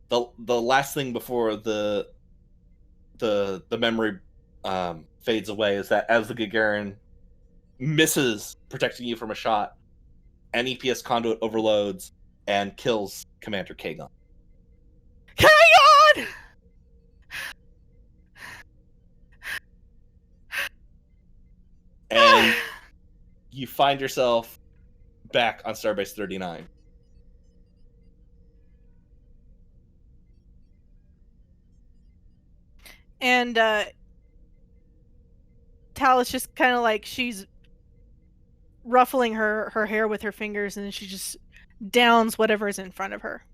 the last thing before the memory fades away is that as the Gagarin misses protecting you from a shot, an EPS conduit overloads and kills Commander Kagon. Kagon! And you find yourself back on Starbase 39. And TALYS just kind of like, she's ruffling her hair with her fingers, and then she just downs whatever's in front of her.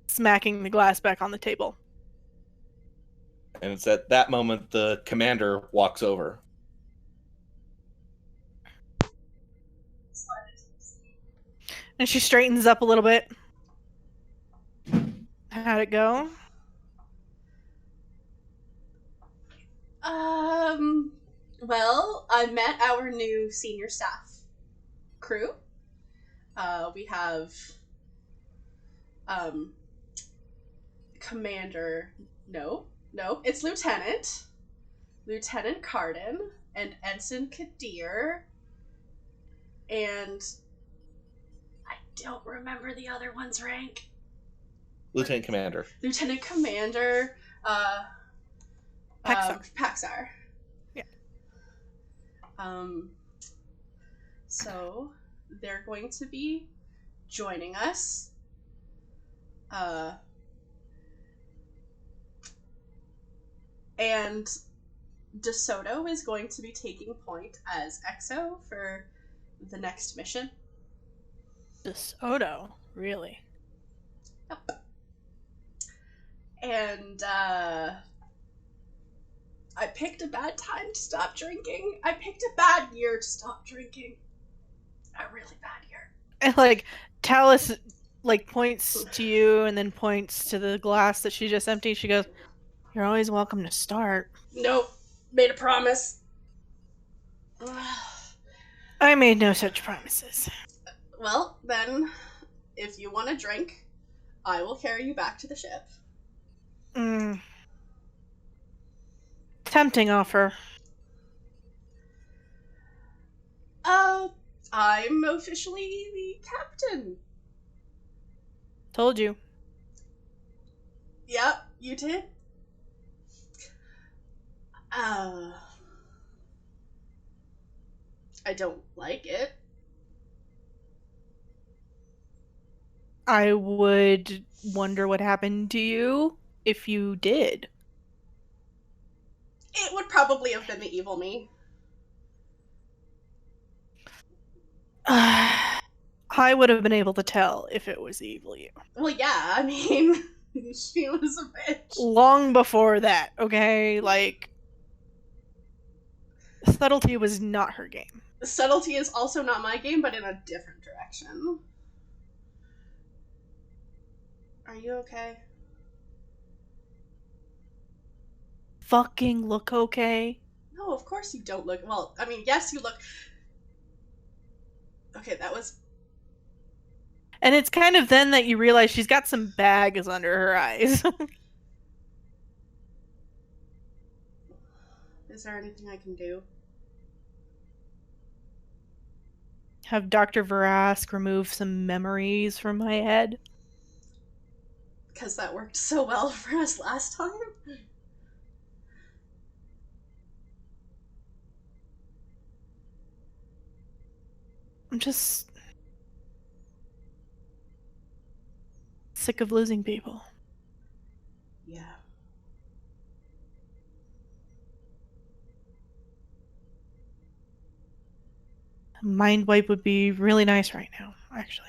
smacking the glass back on the table. And it's at that moment the commander walks over. And she straightens up a little bit. How'd it go? Well, I met our new senior staff crew. We have Commander, no, it's Lieutenant Cardin, and Ensign Kadir, and I don't remember the other one's rank. Lieutenant Commander. PAXAR. Yeah. So they're going to be joining us. And DeSoto is going to be taking point as EXO for the next mission. DeSoto? Really? Yep. And, I picked a bad time to stop drinking. I picked a bad year to stop drinking. A really bad year. And, like, TALYS, like, points to you and then points to the glass that she just emptied. She goes, "You're always welcome to start." Nope. Made a promise. I made no such promises. Well, then, if you want a drink, I will carry you back to the ship. Tempting offer. I'm officially the captain. Told you. Yep, you did. I don't like it. I would wonder what happened to you if you did. It would probably have been the evil me. I would have been able to tell if it was the evil you. Well, yeah, I mean, she was a bitch. Long before that, okay? Like, subtlety was not her game. Subtlety is also not my game, but in a different direction. Are you okay? Fucking look okay? No, of course you don't look... Well, I mean, yes, you look... Okay, that was... And it's kind of then that you realize she's got some bags under her eyes. Is there anything I can do? Have Dr. Verask remove some memories from my head? Because that worked so well for us last time? I'm just sick of losing people. Yeah. A mind wipe would be really nice right now, actually.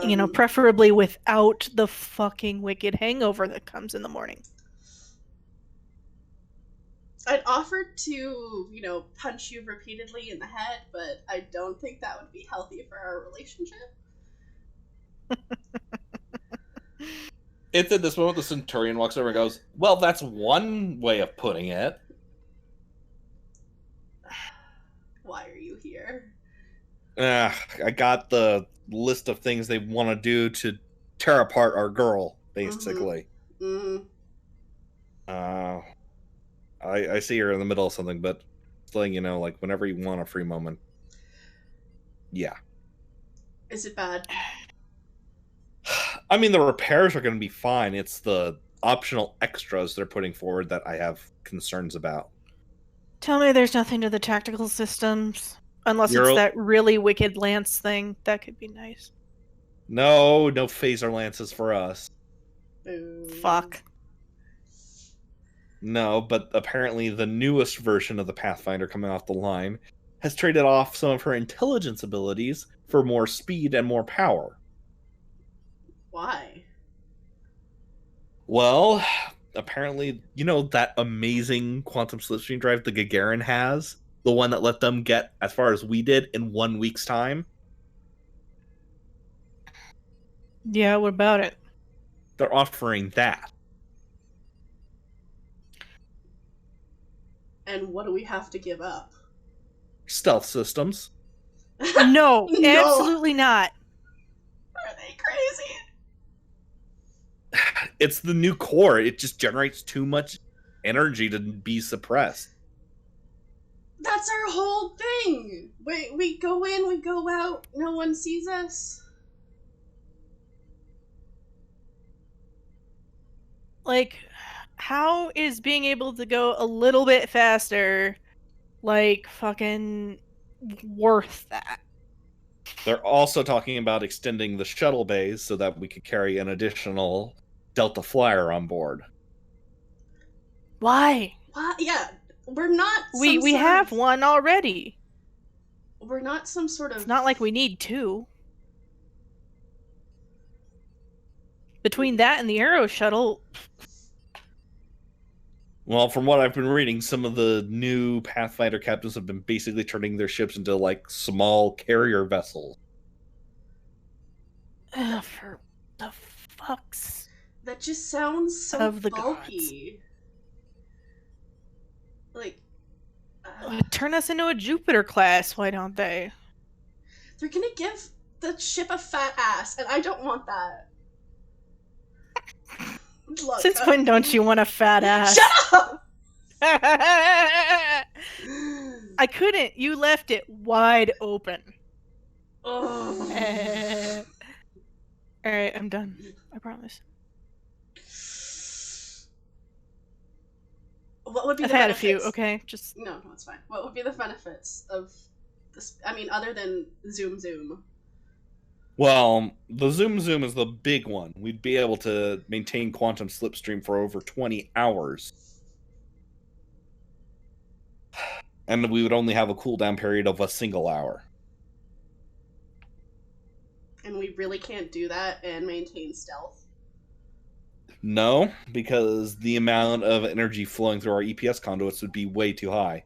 You know, preferably without the fucking wicked hangover that comes in the morning. I'd offered to, you know, punch you repeatedly in the head, but I don't think that would be healthy for our relationship. It's at this moment the Centurion walks over and goes, "Well, that's one way of putting it." Why are you here? I got the list of things they want to do to tear apart our girl, basically. I see her in the middle of something, but just letting you know, like, whenever you want a free moment. Yeah. Is it bad? I mean, the repairs are going to be fine. It's the optional extras they're putting forward that I have concerns about. Tell me there's nothing to the tactical systems. Unless it's that really wicked lance thing. That could be nice. No phaser lances for us. Boo. Fuck. No, but apparently the newest version of the Pathfinder coming off the line has traded off some of her intelligence abilities for more speed and more power. Why? Well, apparently, you know that amazing quantum slipstream drive the Gagarin has? The one that let them get as far as we did in 1 week's time? Yeah, what about it? They're offering that. And what do we have to give up? Stealth systems. No, No. absolutely not. Are they crazy? It's the new core. It just generates too much energy to be suppressed. That's our whole thing. We go in, we go out, no one sees us. Like, how is being able to go a little bit faster, like, fucking worth that? They're also talking about extending the shuttle bays so that we could carry an additional Delta Flyer on board. Why? What? Yeah, we're not. We have one already. We're not some sort of. It's not like we need two. Between that and the Aero shuttle. Well, from what I've been reading, some of the new Pathfinder captains have been basically turning their ships into, like, small carrier vessels. For the fucks. That just sounds so Of the bulky. Like. Turn us into a Jupiter class, why don't they? They're gonna give the ship a fat ass, and I don't want that. Look, Since when don't you want a fat ass? Shut up! I couldn't. You left it wide open. Ugh. Alright, I'm done. I promise. What would be I've the had a benefits? few, okay? Just No, it's fine. What would be the benefits of this? I mean, other than zoom. Well, the Zoom is the big one. We'd be able to maintain quantum slipstream for over 20 hours. And we would only have a cooldown period of a single hour. And we really can't do that and maintain stealth. No, because the amount of energy flowing through our EPS conduits would be way too high.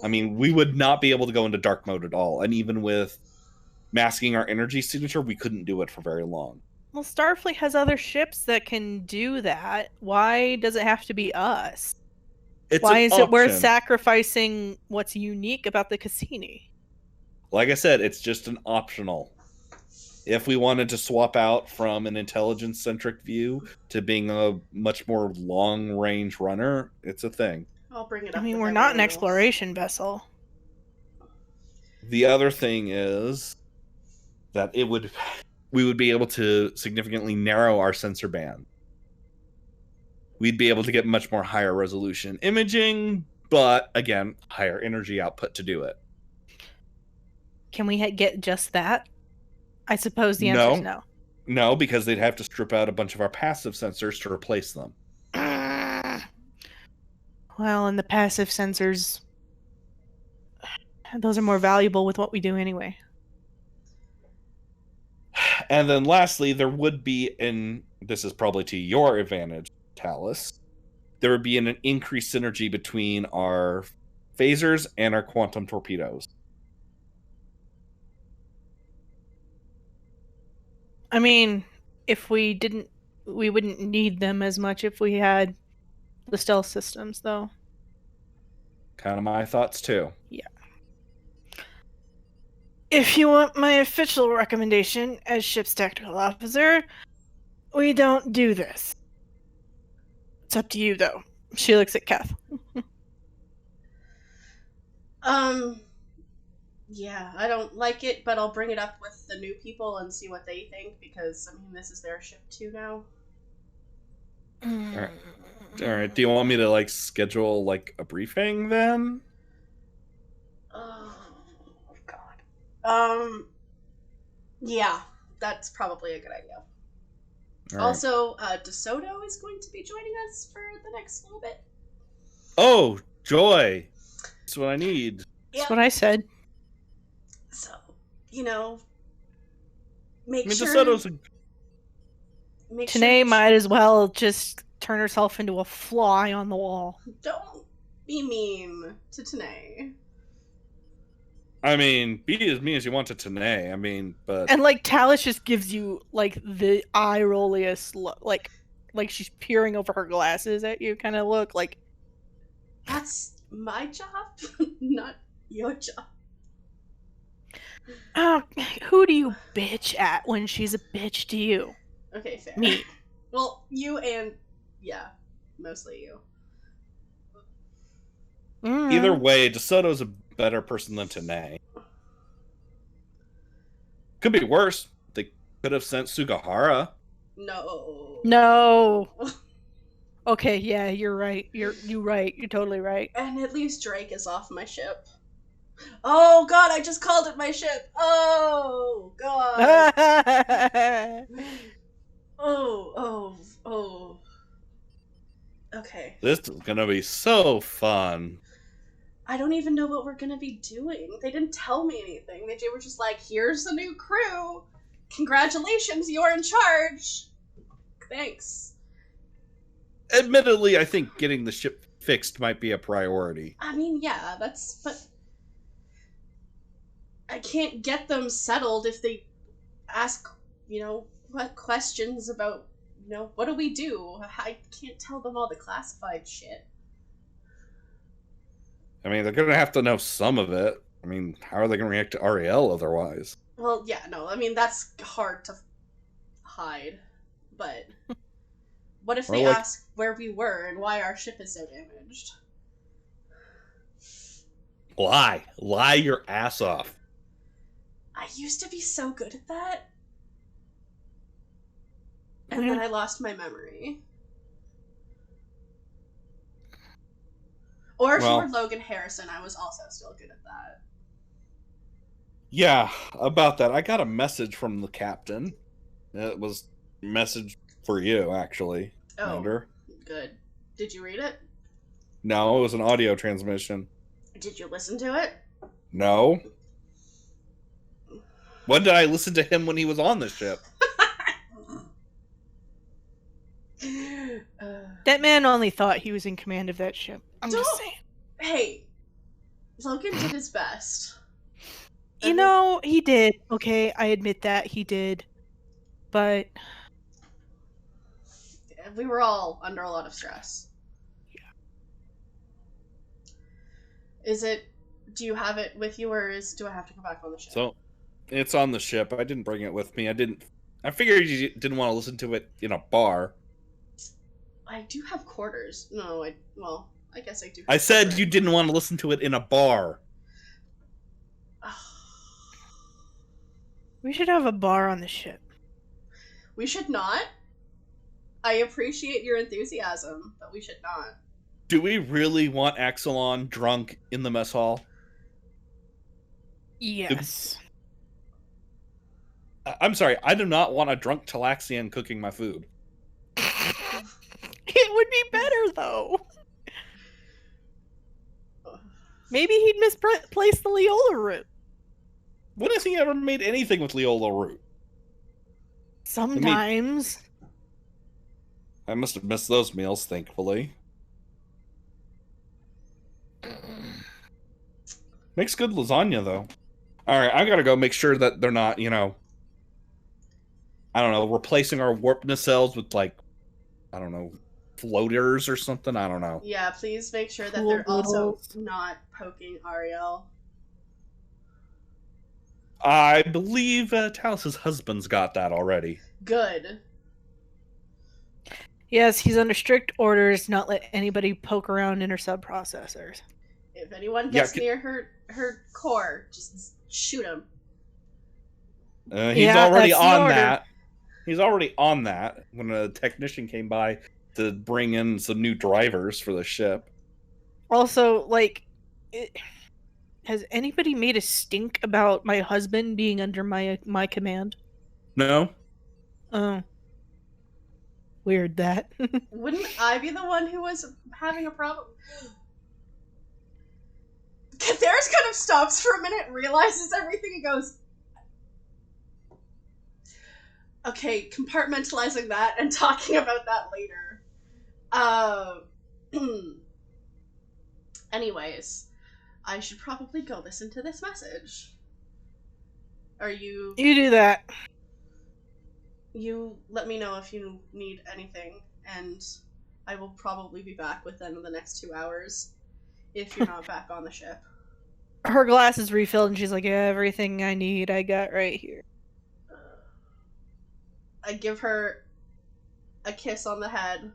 I mean, we would not be able to go into dark mode at all. And even with masking our energy signature, we couldn't do it for very long. Well, Starfleet has other ships that can do that. Why does it have to be us? Why is it worth sacrificing what's unique about the Cassini? Like I said, it's just an optional. If we wanted to swap out from an intelligence-centric view to being a much more long-range runner, it's a thing. I'll bring it up. I mean, with we're not an everyone else. exploration vessel. The other thing is that we would be able to significantly narrow our sensor band. We'd be able to get much more higher resolution imaging, but again, higher energy output to do it. Can we get just that? I suppose the answer is no. No, because they'd have to strip out a bunch of our passive sensors to replace them. Well, and the passive sensors, those are more valuable with what we do anyway. And then lastly, there would be, and this is probably to your advantage, TALYS, there would be an increased synergy between our phasers and our quantum torpedoes. I mean, if we didn't, we wouldn't need them as much if we had the stealth systems, though. Kind of my thoughts, too. Yeah. If you want my official recommendation as ship's technical officer, we don't do this. It's up to you, though. She looks at Kath. Yeah, I don't like it, but I'll bring it up with the new people and see what they think, because, I mean, this is their ship too now. Alright, do you want me to, like, schedule, like, a briefing, then? Oh, God. Yeah, that's probably a good idea. All also, DeSoto is going to be joining us for the next little bit. Oh, joy! That's what I need. That's what I said. So, you know, make sure... DeSoto's make Cassiniey sure might as well just turn herself into a fly on the wall. Don't be mean to Tanae. I mean, be as mean as you want to Tanae. I mean, but And like TALYS just gives you like the eye rolliest look, like she's peering over her glasses at you kind of look. Like, That's my job, not your job. oh, who do you bitch at when she's a bitch to you? Okay, fair. Me. Well, you and yeah, mostly you. either way, DeSoto's a better person than Tanae. Could be worse. They could have sent Sugahara. No. Okay, yeah, you're right. You're right. You're totally right. And at least Drake is off my ship. Oh god, I just called it my ship. Oh god. Oh. Okay. This is gonna be so fun. I don't even know what we're gonna be doing. They didn't tell me anything. They were just like, here's the new crew. Congratulations, you're in charge. Thanks. Admittedly, I think getting the ship fixed might be a priority. I mean, yeah, but I can't get them settled if they ask, what questions about, what do we do? I can't tell them all the classified shit. I mean, they're gonna have to know some of it. I mean, how are they gonna react to Ariel otherwise? Well, yeah, no, I mean, that's hard to hide, but what if they ask where we were and why our ship is so damaged? Lie your ass off. I used to be so good at that. And then I lost my memory. Or if you were Logan Harrison, I was also still good at that. Yeah, about that. I got a message from the captain. It was a message for you, actually. Oh, Commander. Good. Did you read it? No, it was an audio transmission. Did you listen to it? No. When did I listen to him when he was on the ship? That man only thought he was in command of that ship. I'm just saying. Hey, Logan did his best. He did. Okay, I admit that he did. But we were all under a lot of stress. Yeah. Do you have it with you, or do I have to go back on the ship? So, it's on the ship. I didn't bring it with me. I figured you didn't want to listen to it in a bar. I do have quarters. No, I guess I do. I said you didn't want to listen to it in a bar. We should have a bar on the ship. We should not. I appreciate your enthusiasm, but we should not. Do we really want Axelon drunk in the mess hall? Yes. I'm sorry, I do not want a drunk Talaxian cooking my food. It would be better, though. Maybe he'd misplaced the Leola root. When has he ever made anything with Leola root? Sometimes. I must have missed those meals, thankfully. Makes good lasagna, though. Alright, I gotta go make sure that they're not, replacing our warp nacelles with, floaters or something. I don't know. Yeah, please make sure that they're also not poking Ariel. I believe Talys's husband's got that already. Good. Yes, he's under strict orders not let anybody poke around in her sub-processors. If anyone gets near her core, just shoot him. He's already on that. He's already on that when a technician came by to bring in some new drivers for the ship. Also, has anybody made a stink about my husband being under my command? No. Oh. Weird that. Wouldn't I be the one who was having a problem? Katheris kind of stops for a minute, realizes everything, and goes, Okay, compartmentalizing that and talking about that later. Anyways, I should probably go listen to this message. Are you... You do that. You let me know if you need anything, and I will probably be back within the next 2 hours, if you're not back on the ship. Her glass is refilled, and she's like, everything I need I got right here. I give her a kiss on the head.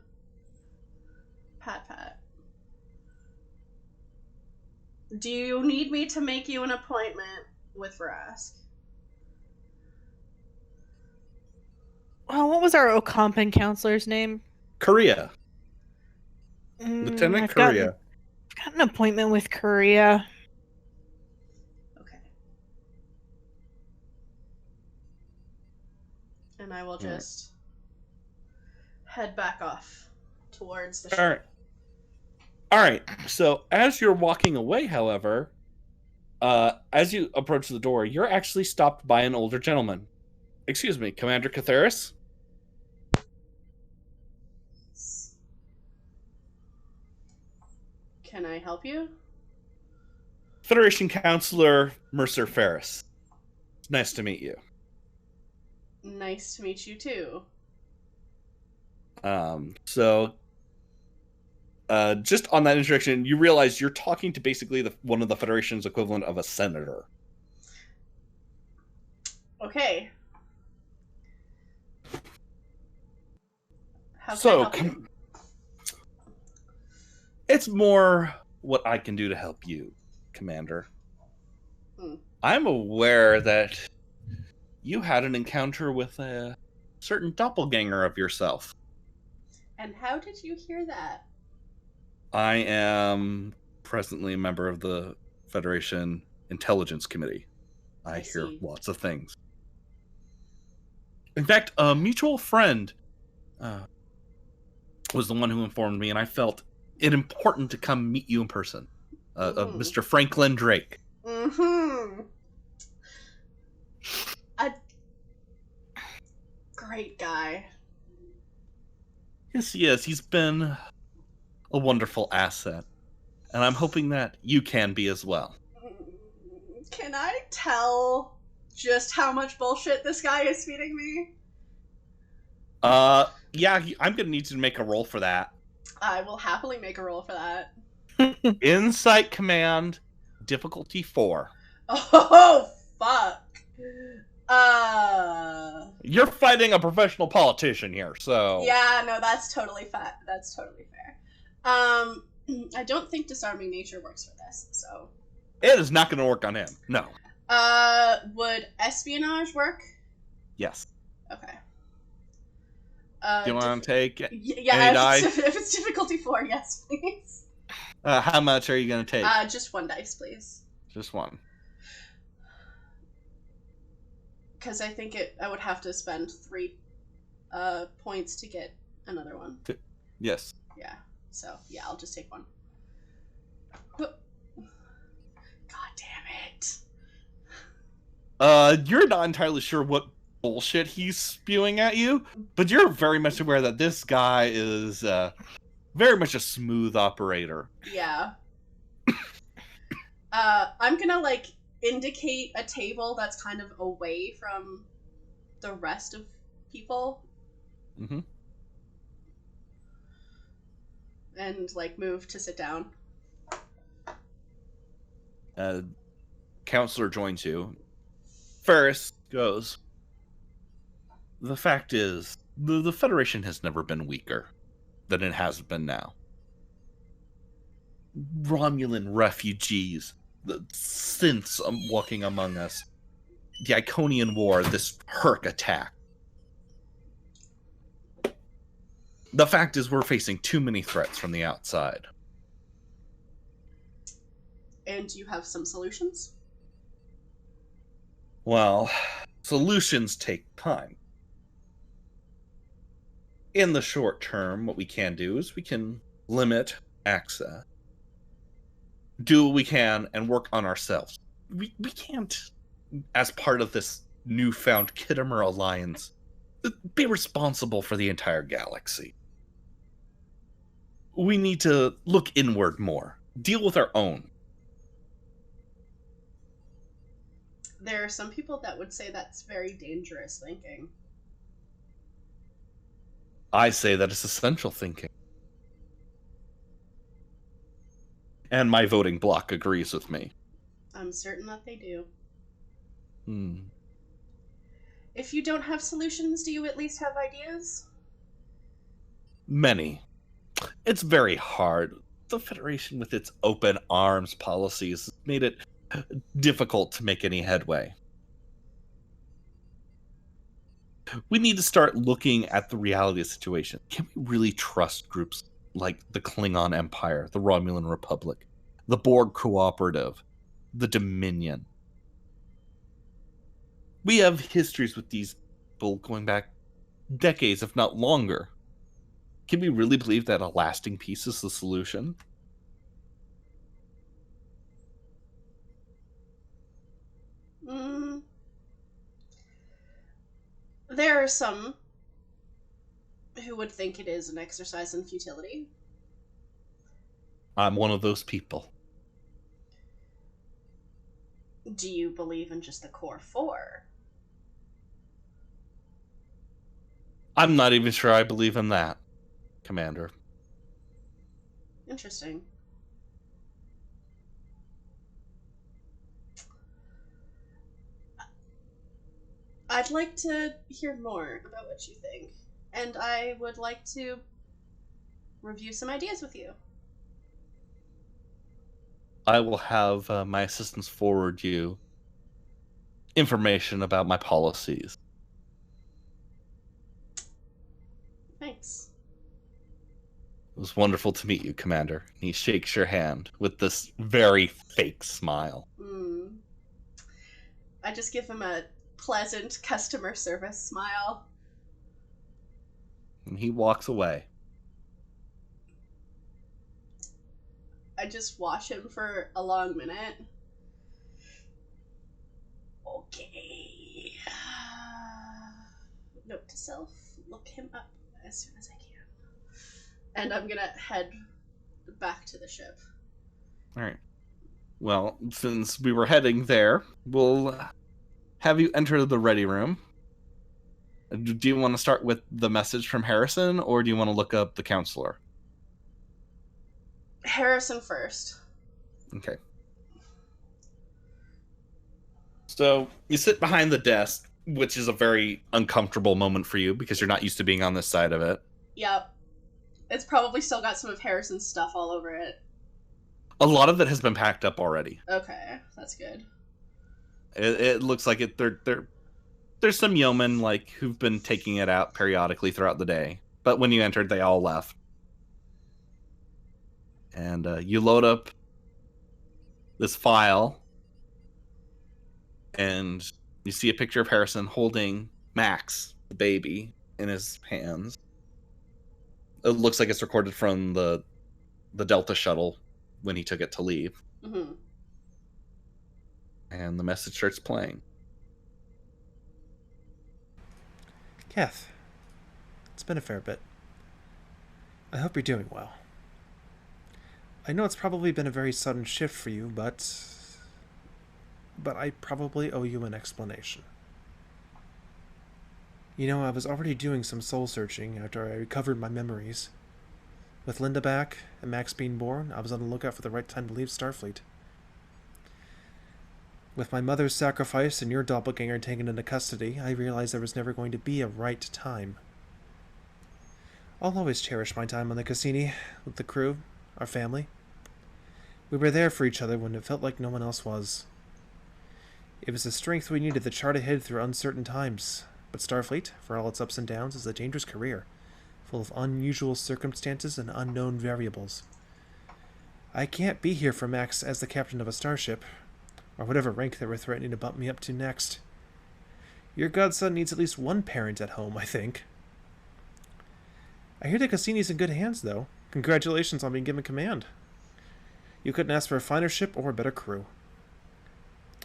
Pat, pat. Do you need me to make you an appointment with Vrask? Well, what was our Okampan counselor's name? Korea. Lieutenant Korea. I've got an appointment with Korea. Okay. And I will just head back off towards the ship. Alright. Alright, so as you're walking away, however, as you approach the door, you're actually stopped by an older gentleman. Excuse me, Commander Catharis? Can I help you? Federation Counselor Mercer Ferris. Nice to meet you. Nice to meet you too. Just on that introduction, you realize you're talking to basically one of the Federation's equivalent of a senator. Okay. How can I help you? It's more what I can do to help you, Commander. I'm aware that you had an encounter with a certain doppelganger of yourself. And how did you hear that? I am presently a member of the Federation Intelligence Committee. I hear lots of things. In fact, a mutual friend was the one who informed me, and I felt it important to come meet you in person. Mr. Franklin Drake. A great guy. Yes, he is. He's been a wonderful asset. And I'm hoping that you can be as well. Can I tell just how much bullshit this guy is feeding me? Yeah, I'm gonna need you to make a roll for that. I will happily make a roll for that. Insight Command, difficulty 4. Oh, fuck. You're fighting a professional politician here, so... Yeah, no, that's totally fair. That's totally fair. I don't think disarming nature works for this, so... It is not going to work on him, no. Would espionage work? Yes. Okay. Do you want to take yeah, any dice? If it's difficulty 4, yes, please. How much are you going to take? Just 1 dice, please. Just 1. Because I think I would have to spend 3 points to get another one. Yes. Yeah. So, yeah, I'll just take 1. God damn it. You're not entirely sure what bullshit he's spewing at you, but you're very much aware that this guy is very much a smooth operator. Yeah. I'm gonna, indicate a table that's kind of away from the rest of people. Mm-hmm. And, move to sit down. Counselor joins you. Ferris goes, the fact is, the Federation has never been weaker than it has been now. Romulan refugees, the synths walking among us, the Iconian War, this Herc attack. The fact is we're facing too many threats from the outside. And you have some solutions? Well, solutions take time. In the short term, what we can do is we can limit access, do what we can, and work on ourselves. We can't, as part of this newfound Kittimer alliance, be responsible for the entire galaxy. We need to look inward more. Deal with our own. There are some people that would say that's very dangerous thinking. I say that it's essential thinking. And my voting bloc agrees with me. I'm certain that they do. Hmm. If you don't have solutions, do you at least have ideas? Many. It's very hard. The Federation, with its open arms policies, has made it difficult to make any headway. We need to start looking at the reality of the situation. Can we really trust groups like the Klingon Empire, the Romulan Republic, the Borg Cooperative, the Dominion? We have histories with these people going back decades, if not longer. Can we really believe that a lasting peace is the solution? There are some who would think it is an exercise in futility. I'm one of those people. Do you believe in just the core four? I'm not even sure I believe in that, Commander. Interesting. I'd like to hear more about what you think, and I would like to review some ideas with you. I will have my assistants forward you information about my policies. Thanks. It was wonderful to meet you, Commander. And he shakes your hand with this very fake smile. I just give him a pleasant customer service smile. And he walks away. I just watch him for a long minute. Okay. Note to self, look him up as soon as I can. And I'm gonna head back to the ship. Alright. Well, since we were heading there, we'll have you enter the ready room. Do you want to start with the message from Harrison, or do you want to look up the counselor? Harrison first. Okay. So, you sit behind the desk, which is a very uncomfortable moment for you, because you're not used to being on this side of it. Yep. It's probably still got some of Harrison's stuff all over it. A lot of it has been packed up already. Okay, that's good. It looks like it. There's some yeomen who've been taking it out periodically throughout the day, but when you entered, they all left. And you load up this file, and you see a picture of Harrison holding Max, the baby, in his hands. It looks like it's recorded from the Delta shuttle when he took it to leave. Mm-hmm. And the message starts playing. Kath, it's been a fair bit. I hope you're doing well. I know it's probably been a very sudden shift for you, but I probably owe you an explanation. You know, I was already doing some soul searching after I recovered my memories. With Linda back and Max being born, I was on the lookout for the right time to leave Starfleet. With my mother's sacrifice and your doppelganger taken into custody, I realized there was never going to be a right time. I'll always cherish my time on the Cassini, with the crew, our family. We were there for each other when it felt like no one else was. It was the strength we needed to chart ahead through uncertain times, but Starfleet, for all its ups and downs, is a dangerous career, full of unusual circumstances and unknown variables. I can't be here for Max as the captain of a starship, or whatever rank they were threatening to bump me up to next. Your godson needs at least one parent at home, I think. I hear the Cassini's in good hands, though. Congratulations on being given command. You couldn't ask for a finer ship or a better crew.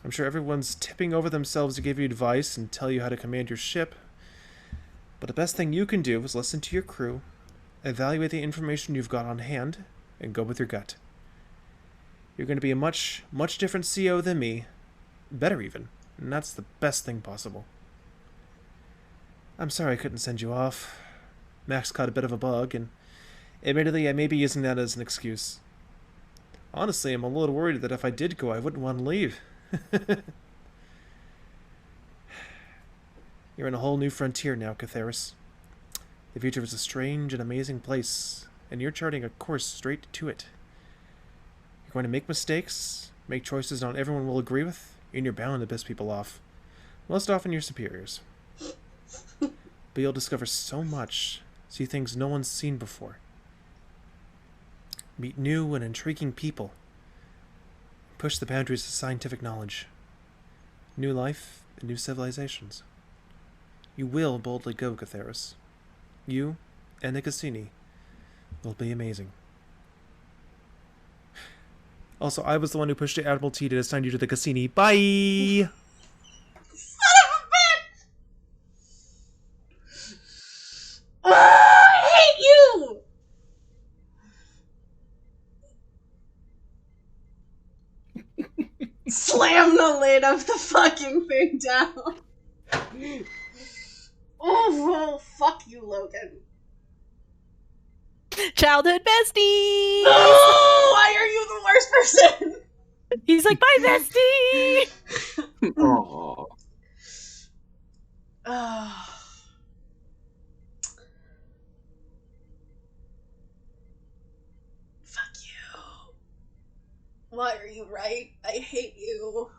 I'm sure everyone's tipping over themselves to give you advice and tell you how to command your ship. But the best thing you can do is listen to your crew, evaluate the information you've got on hand, and go with your gut. You're going to be a much, much different CO than me. Better even. And that's the best thing possible. I'm sorry I couldn't send you off. Max caught a bit of a bug, and admittedly I may be using that as an excuse. Honestly, I'm a little worried that if I did go, I wouldn't want to leave. You're in a whole new frontier now, Catheris. The future is a strange and amazing place, and you're charting a course straight to it. You're going to make mistakes, make choices not everyone will agree with, and you're bound to piss people off. Most often your superiors. But you'll discover so much, see things no one's seen before. Meet new and intriguing people. Push the boundaries of scientific knowledge. New life and new civilizations. You will boldly go, Catheris. You and the Cassini will be amazing. Also, I was the one who pushed Admiral T to assign you to the Cassini. Bye! Son of a bitch! I hate you! Slam the lid of the fucking thing down. Oh, fuck you, Logan. Childhood bestie! No! Why are you the worst person? He's like, bye, bestie! Oh. Fuck you. Why are you right? I hate you.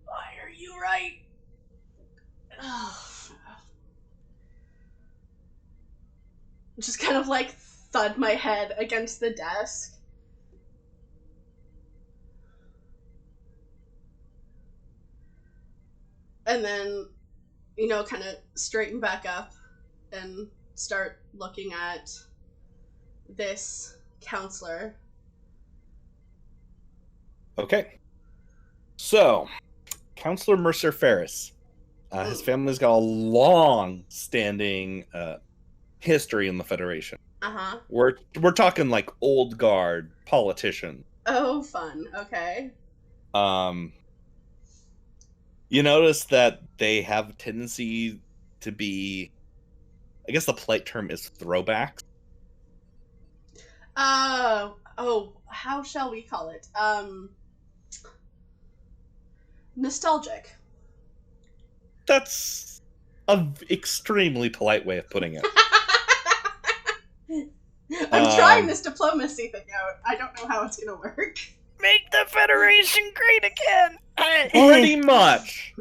Why are you right? Just kind of like thud my head against the desk. And then, you know, kind of straighten back up and start looking at this counselor. Okay. So, Counselor Mercer Ferris. His family's got a long-standing history in the Federation. Uh-huh. We're talking like old guard politician. Oh, fun. Okay. You notice that they have a tendency to be, I guess the polite term is throwbacks. Oh, how shall we call it? Nostalgic. That's an extremely polite way of putting it. I'm trying this diplomacy thing out. I don't know how it's gonna work. Make the Federation great again! Pretty much.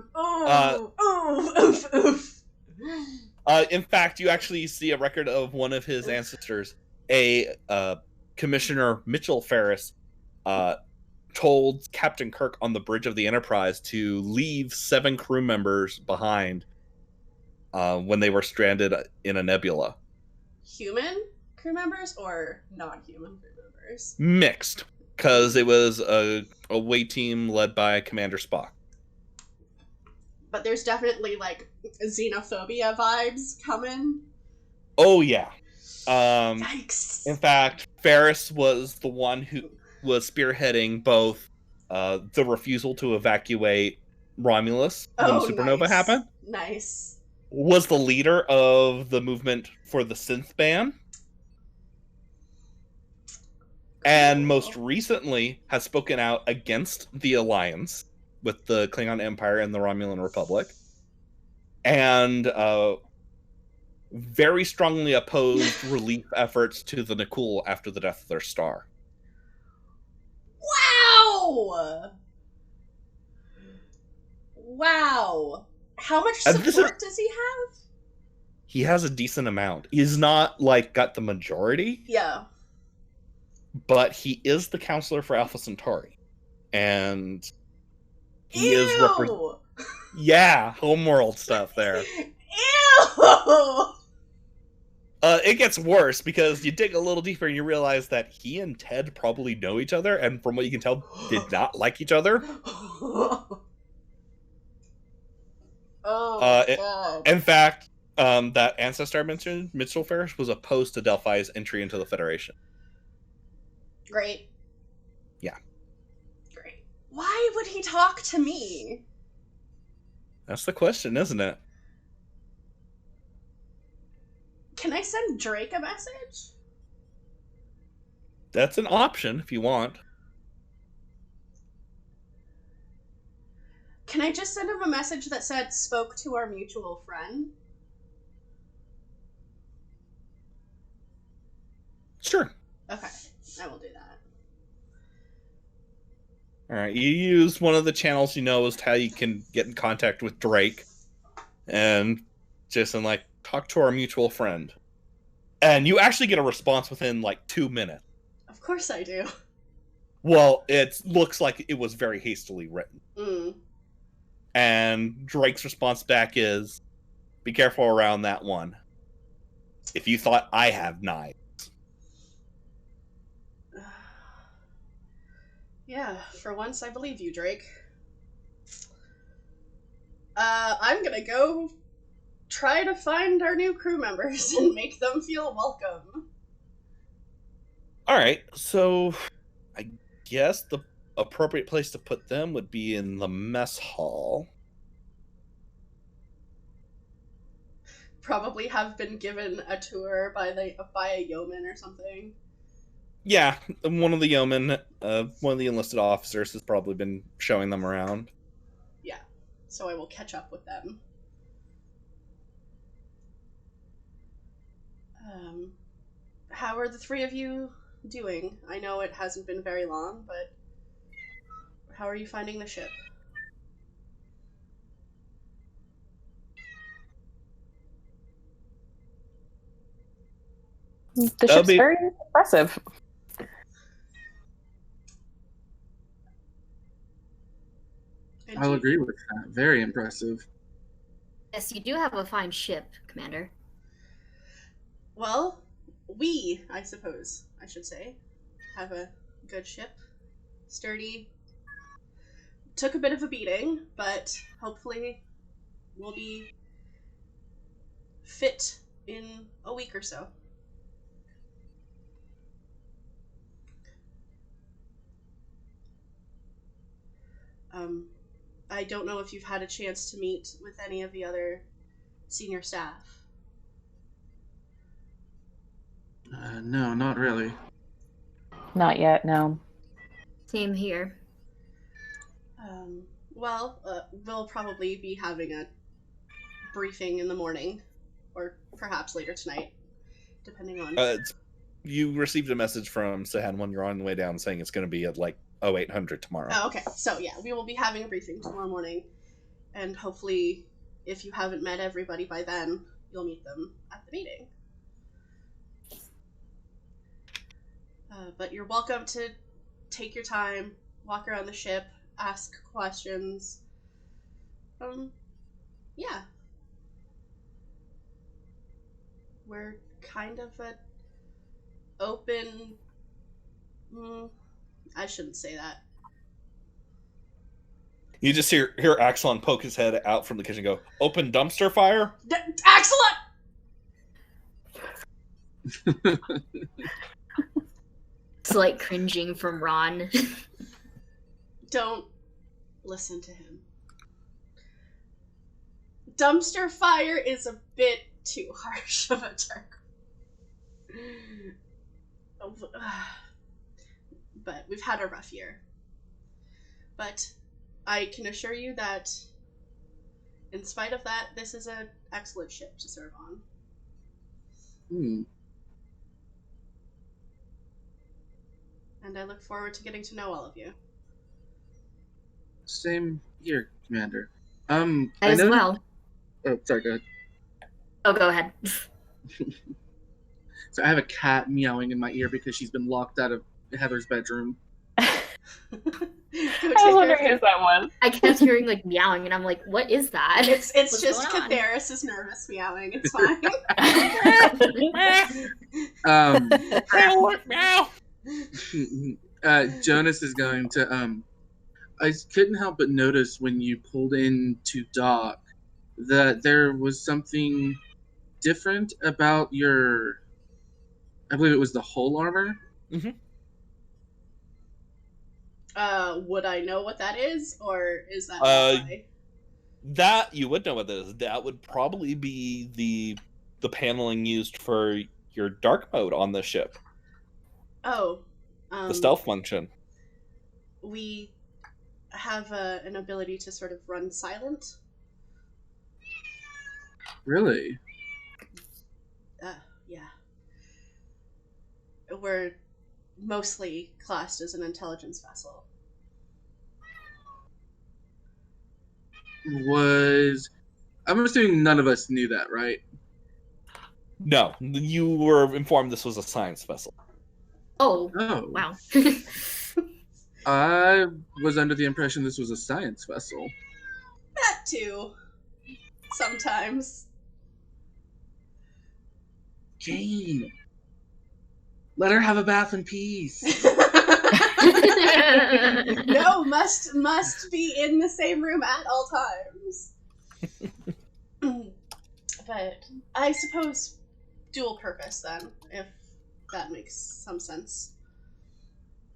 Oof. In fact, you actually see a record of one of his ancestors, Commissioner Mitchell Ferris, told Captain Kirk on the bridge of the Enterprise to leave 7 crew members behind when they were stranded in a nebula. Human crew members or non-human crew members? Mixed, because it was a away team led by Commander Spock. But there's definitely, like, xenophobia vibes coming. Oh, yeah. Yikes. In fact, Ferris was the one who was spearheading both the refusal to evacuate Romulus when the supernova happened. Nice. Was the leader of the movement for the synth ban. And most recently has spoken out against the alliance with the Klingon Empire and the Romulan Republic. And very strongly opposed relief efforts to the Nikul after the death of their star. Wow! How much support does he have? He has a decent amount. He's not, like, got the majority. Yeah. But he is the counselor for Alpha Centauri. And he Ew! is yeah, homeworld stuff there. Ew! It gets worse because you dig a little deeper and you realize that he and Ted probably know each other, and from what you can tell, did not like each other. God. In fact, That ancestor I mentioned, Mitchell Ferris, was opposed to Delphi's entry into the Federation. Great. Yeah. Great. Why would he talk to me? That's the question, isn't it? Can I send Drake a message? That's an option if you want. Can I just send him a message that said, spoke to our mutual friend? Sure. Okay, I will do that. Alright, you use one of the channels you know as to how you can get in contact with Drake. And just like, talk to our mutual friend. And you actually get a response within like 2 minutes. Of course I do. Well, it looks like it was very hastily written. Mm. And Drake's response back is, be careful around that one. If you thought I have knives. Yeah, for once I believe you, Drake. I'm gonna go try to find our new crew members and make them feel welcome. Alright, so I guess the appropriate place to put them would be in the mess hall. Probably have been given a tour by a yeoman or something. Yeah, one of the yeomen, one of the enlisted officers has probably been showing them around. Yeah, so I will catch up with them. How are the three of you doing? I know it hasn't been very long, but how are you finding the ship? The ship's very impressive. I'll agree with that. Very impressive. Yes, you do have a fine ship, Commander. Well, we, I suppose, I should say, have a good ship. Sturdy. Took a bit of a beating, but hopefully we'll be fit in a week or so. I don't know if you've had a chance to meet with any of the other senior staff. No, not really. Not yet, no. Same here. We'll probably be having a briefing in the morning, or perhaps later tonight, depending on... You received a message from Sahan when you're on the way down saying it's going to be at like 0800 tomorrow. Oh, okay. So yeah, we will be having a briefing tomorrow morning, and hopefully, if you haven't met everybody by then, you'll meet them at the meeting. But you're welcome to take your time, walk around the ship, ask questions. Yeah. We're kind of an open... I shouldn't say that. You just hear Axelon poke his head out from the kitchen and go, open dumpster fire? Axelon! It's like cringing from Ron. Don't listen to him. Dumpster fire is a bit too harsh of a term. But we've had a rough year. But I can assure you that, in spite of that, this is an excellent ship to serve on. And I look forward to getting to know all of you. Same here, Commander. As well. Oh, sorry, go ahead. Oh, go ahead. So I have a cat meowing in my ear because she's been locked out of Heather's bedroom. I was wondering who that was. I kept hearing like meowing, and I'm like, "What is that?" It's just Catheris' nervous meowing. It's fine. Jonas is going to. I couldn't help but notice when you pulled into dock that there was something different about your... I believe it was the hull armor? Mm-hmm. Would I know what that is, or is that why? That you would know what that is. That would probably be the paneling used for your dark mode on the ship. Oh. The stealth function. We have an ability to sort of run silent. Really? Yeah. We're mostly classed as an intelligence vessel. I'm assuming none of us knew that, right? No, you were informed this was a science vessel. Oh, Oh. wow. I was under the impression this was a science vessel. That too. Sometimes. Jane, let her have a bath in peace. No, must be in the same room at all times. But I suppose dual purpose then, if that makes some sense.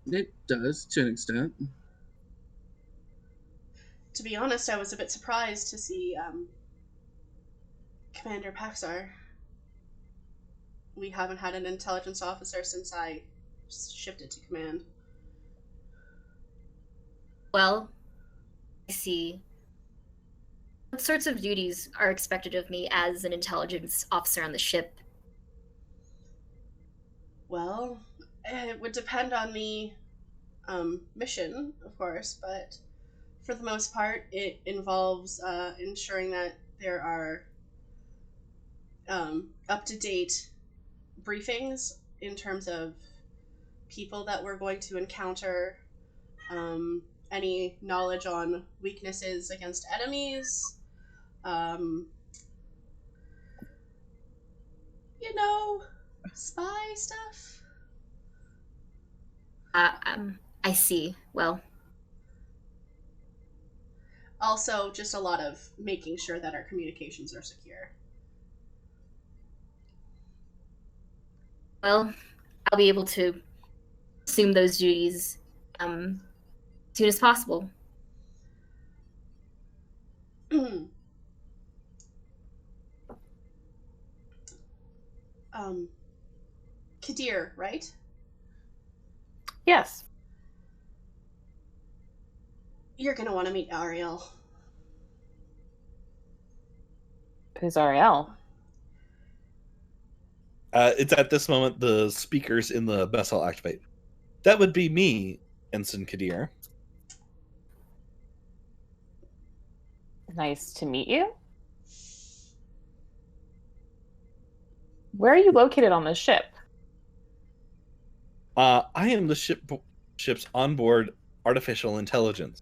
It does, to an extent. To be honest, I was a bit surprised to see Commander PAXAR. We haven't had an intelligence officer since I shifted to command. Well, I see. What sorts of duties are expected of me as an intelligence officer on the ship? Well, it would depend on the mission, of course, but for the most part, it involves ensuring that there are up-to-date briefings in terms of people that we're going to encounter, any knowledge on weaknesses against enemies, spy stuff. I see. Well, also just a lot of making sure that our communications are secure. Well, I'll be able to assume those duties as soon as possible. Kadir, right? Yes. You're gonna want to meet Ariel. Who's Ariel? It's at this moment the speakers in the vessel activate. That would be me, Ensign Kadir. Nice to meet you. Where are you located on this ship? I am the ship's onboard artificial intelligence.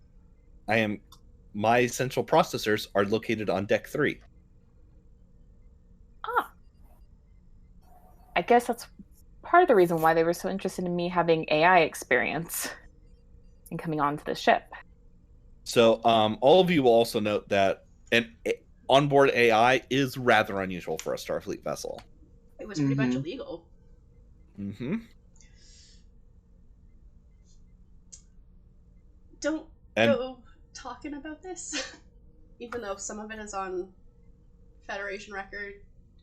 My central processors are located on deck 3. Ah. I guess that's part of the reason why they were so interested in me having AI experience and coming onto the ship. So all of you will also note that an onboard AI is rather unusual for a Starfleet vessel. It was pretty much illegal. Mm-hmm. Don't go talking about this. Even though some of it is on Federation record,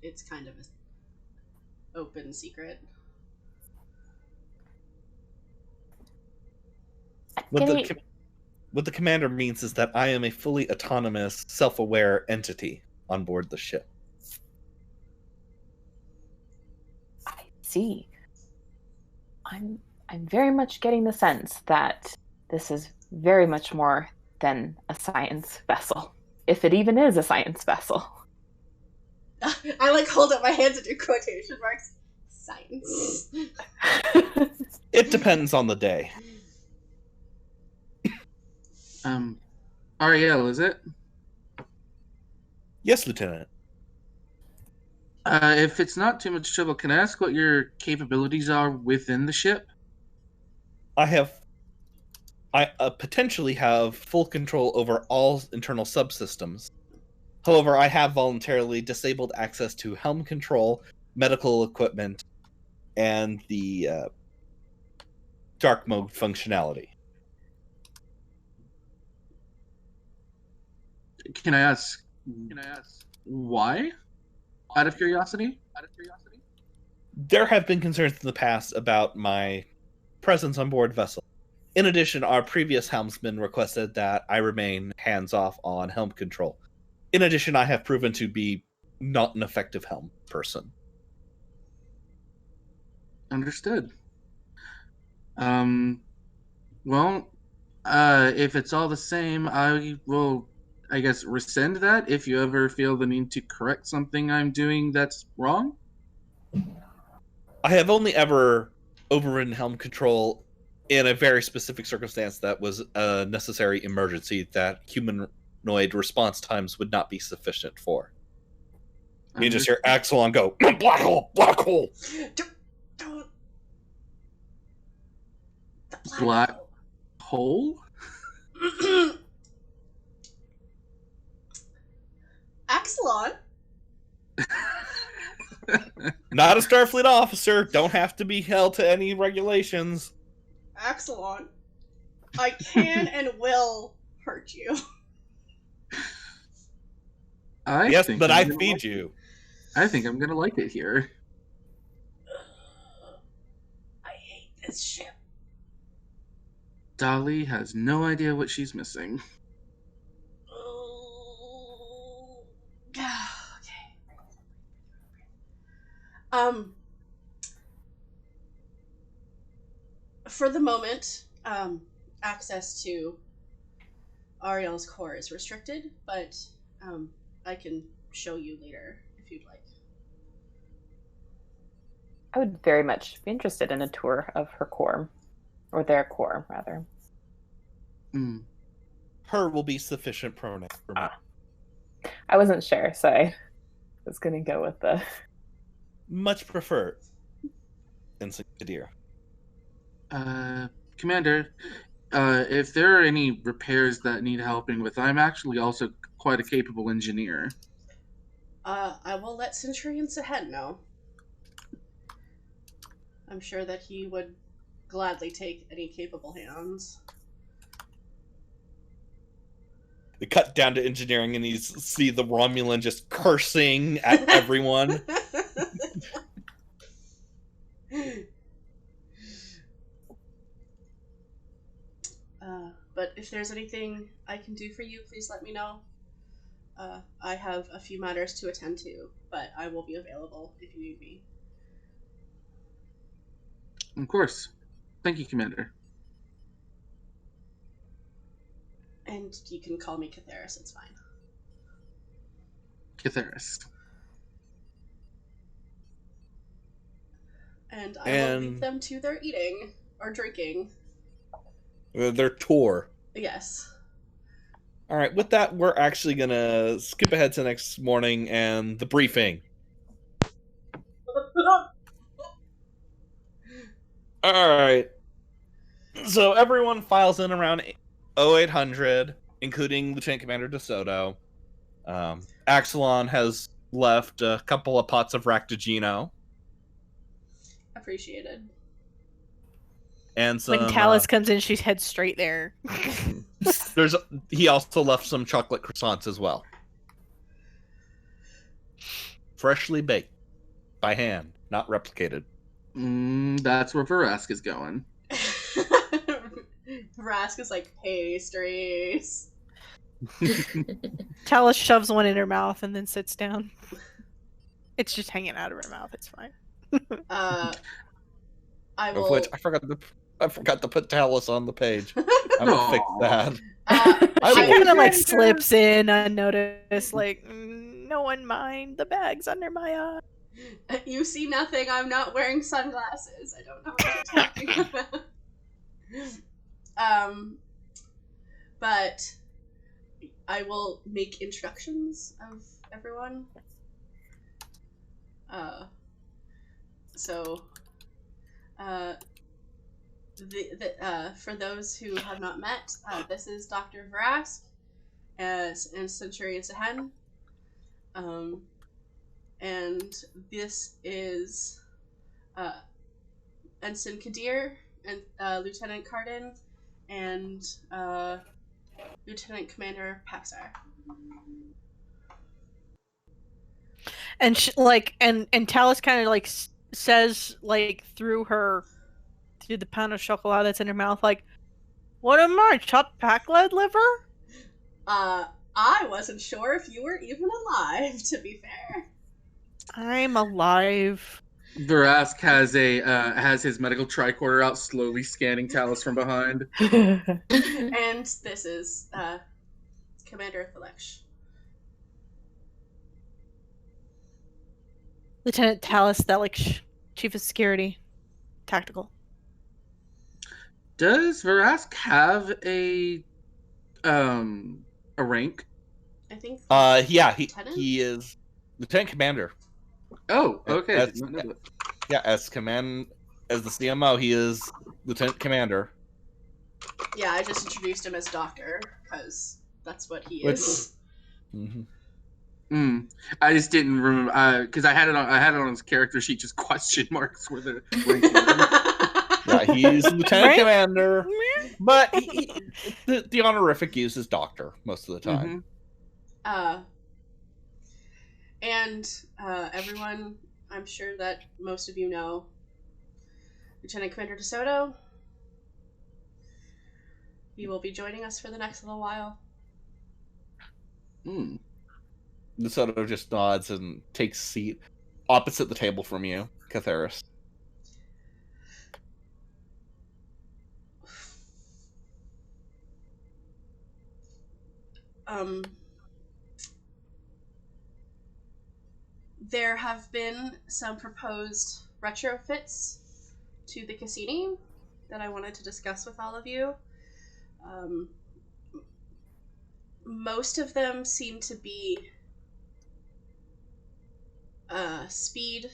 it's kind of an open secret. What the commander means is that I am a fully autonomous, self-aware entity on board the ship. I see. I'm very much getting the sense that this is very much more than a science vessel, if it even is a science vessel. I hold up my hands and do quotation marks. Science. It depends on the day. Ariel, is it? Yes, Lieutenant. If it's not too much trouble, can I ask what your capabilities are within the ship? I potentially have full control over all internal subsystems. However, I have voluntarily disabled access to helm control, medical equipment, and the dark mode functionality. Can I ask why? Out of curiosity? There have been concerns in the past about my presence on board vessel. In addition, our previous helmsman requested that I remain hands-off on helm control. In addition, I have proven to be not an effective helm person. Understood. Well, if it's all the same, I will, I guess, rescind that if you ever feel the need to correct something I'm doing that's wrong. I have only ever overridden helm control in a very specific circumstance that was a necessary emergency that humanoid response times would not be sufficient for. You just hear Axelon go, black hole, black hole. Don't. The Black hole? Axelon? Not a Starfleet officer. Don't have to be held to any regulations. Axelon, I can and will hurt you. Yes, but I feed you. I think I'm gonna like it here. I hate this ship. Dolly has no idea what she's missing. Okay. For the moment, access to Ariel's core is restricted, but I can show you later if you'd like. I would very much be interested in a tour of her core, or their core, rather. Her will be sufficient pronoun for me. I wasn't sure, so I was going to go with the... Much preferred. Insignia. Commander, if there are any repairs that need helping with, I'm actually also quite a capable engineer. I will let Centurion Sahen know. I'm sure that he would gladly take any capable hands. They cut down to engineering and you see the Romulan just cursing at everyone. But if there's anything I can do for you, please let me know. I have a few matters to attend to, but I will be available if you need me. Of course. Thank you, Commander. And you can call me Catheris, it's fine. Catheris. And I will leave them to their eating or drinking. Their tour. Yes. All right, with that, we're actually going to skip ahead to next morning and the briefing. All right. So everyone files in around 0800, including Lieutenant Commander DeSoto. Axelon has left a couple of pots of Ractigino. Appreciated. And some, when TALYS comes in, she heads straight there. He also left some chocolate croissants as well. Freshly baked. By hand. Not replicated. That's where Verask is going. Verask is like, pastries. TALYS shoves one in her mouth and then sits down. It's just hanging out of her mouth. It's fine. I will... Of which I forgot to put TALYS on the page. I'm gonna fix that. She kind of like slips in unnoticed, like, no one mind the bags under my eye. You see nothing. I'm not wearing sunglasses. I don't know what you're talking about. But I will make introductions of everyone. For those who have not met, this is Dr. Verask and Centurion Sahen. And this is Ensign Kadir and Lieutenant Cardin and Lieutenant Commander PAXAR. And and TALYS kind of like says like through the pound of chocolate that's in her mouth, like, "What am I, chopped pack-led liver?" I wasn't sure if you were even alive, to be fair. I'm alive. Verask has his medical tricorder out, slowly scanning TALYS from behind. And this is Commander THELIK'SH. Lieutenant TALYS THELIK'SH, Chief of Security, Tactical. Does Verask have a rank? I think. Yeah, he is Lieutenant Commander. Oh, okay. As the CMO, he is Lieutenant Commander. Yeah, I just introduced him as Doctor because that's what he is. I just didn't remember because I had it on his character sheet. Just question marks were the. Yeah, he's Lieutenant Commander, but the honorific use is Doctor most of the time. And everyone, I'm sure that most of you know Lieutenant Commander DeSoto. He will be joining us for the next little while. DeSoto just nods and takes a seat opposite the table from you, Catheris. There have been some proposed retrofits to the Cassini that I wanted to discuss with all of you. Most of them seem to be speed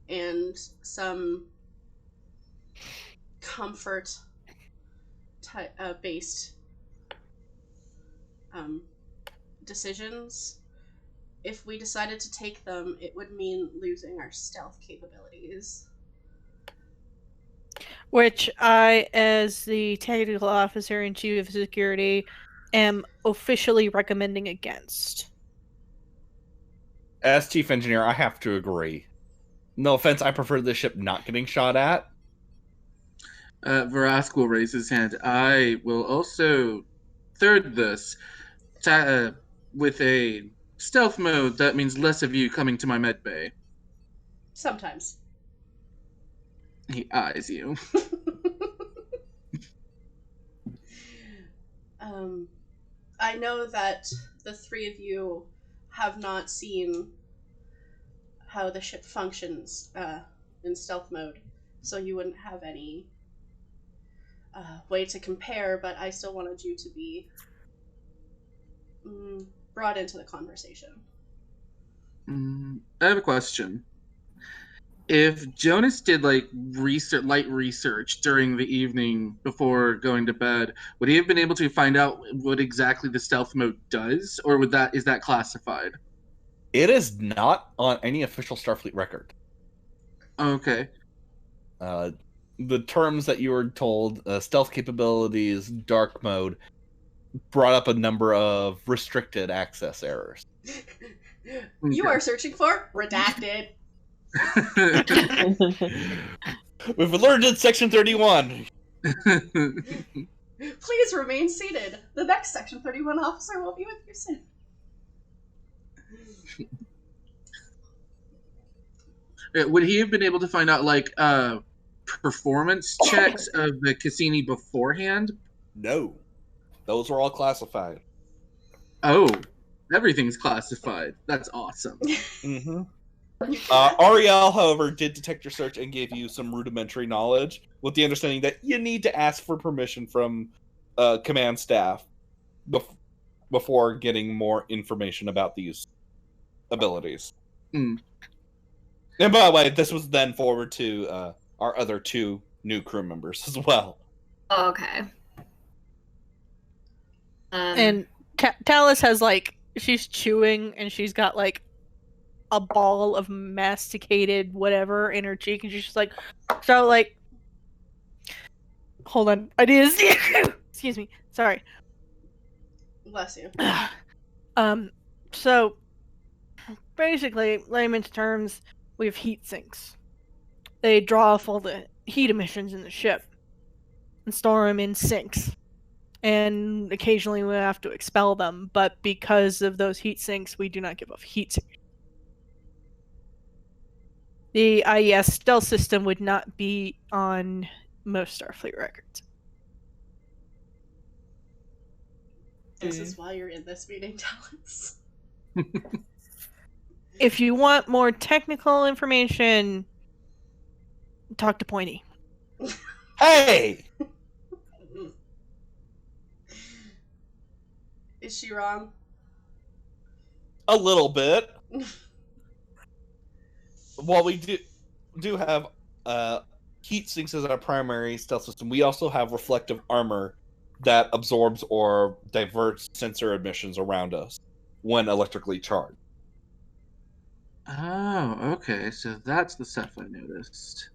and some comfort based decisions. If we decided to take them, it would mean losing our stealth capabilities. Which I, as the tactical officer and chief of security, am officially recommending against. As chief engineer, I have to agree. No offense, I prefer this ship not getting shot at. Verask will raise his hand. I will also third this with a stealth mode. That means less of you coming to my med bay. Sometimes. He eyes you. I know that the three of you have not seen how the ship functions in stealth mode, so you wouldn't have any way to compare, but I still wanted you to be brought into the conversation. I have a question. If Jonas did like light research during the evening before going to bed, would he have been able to find out what exactly the stealth mode does, or is that classified? It is not on any official Starfleet record. Okay. The terms that you were told, stealth capabilities, dark mode, brought up a number of restricted access errors. You are searching for redacted. We've alerted Section 31. Please remain seated. The next Section 31 officer will be with you soon. Would he have been able to find out, like, performance checks of the Cassini beforehand? No. Those were all classified. Oh, everything's classified. That's awesome. Mm-hmm. Ariel, however, did detect your search and gave you some rudimentary knowledge, with the understanding that you need to ask for permission from command staff before getting more information about these abilities. And by the way, this was then forwarded to our other two new crew members as well. Okay. And TALYS has like she's chewing and she's got like a ball of masticated whatever in her cheek, and she's just like, so like, hold on, ideas. Excuse me, sorry. Bless you. So basically, layman's terms, we have heat sinks. They draw off all the heat emissions in the ship and store them in sinks. And occasionally we have to expel them, but because of those heat sinks, we do not give off heat sinks. The IES stealth system would not be on most Starfleet records. This is why you're in this meeting, TALYS. If you want more technical information, talk to Pointy. Hey! Is she wrong? A little bit. While we do have heat sinks as our primary stealth system, we also have reflective armor that absorbs or diverts sensor emissions around us when electrically charged. Oh, okay. So that's the stuff I noticed.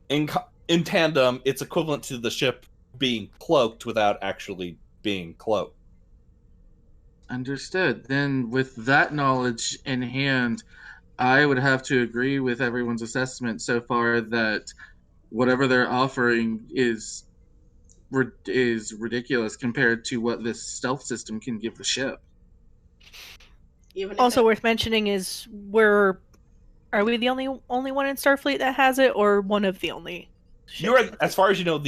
In tandem, it's equivalent to the ship being cloaked without actually being cloaked. Understood. Then, with that knowledge in hand, I would have to agree with everyone's assessment so far that whatever they're offering is ridiculous compared to what this stealth system can give the ship. Also worth mentioning is are we the only one in Starfleet that has it, or one of the only? As far as you know,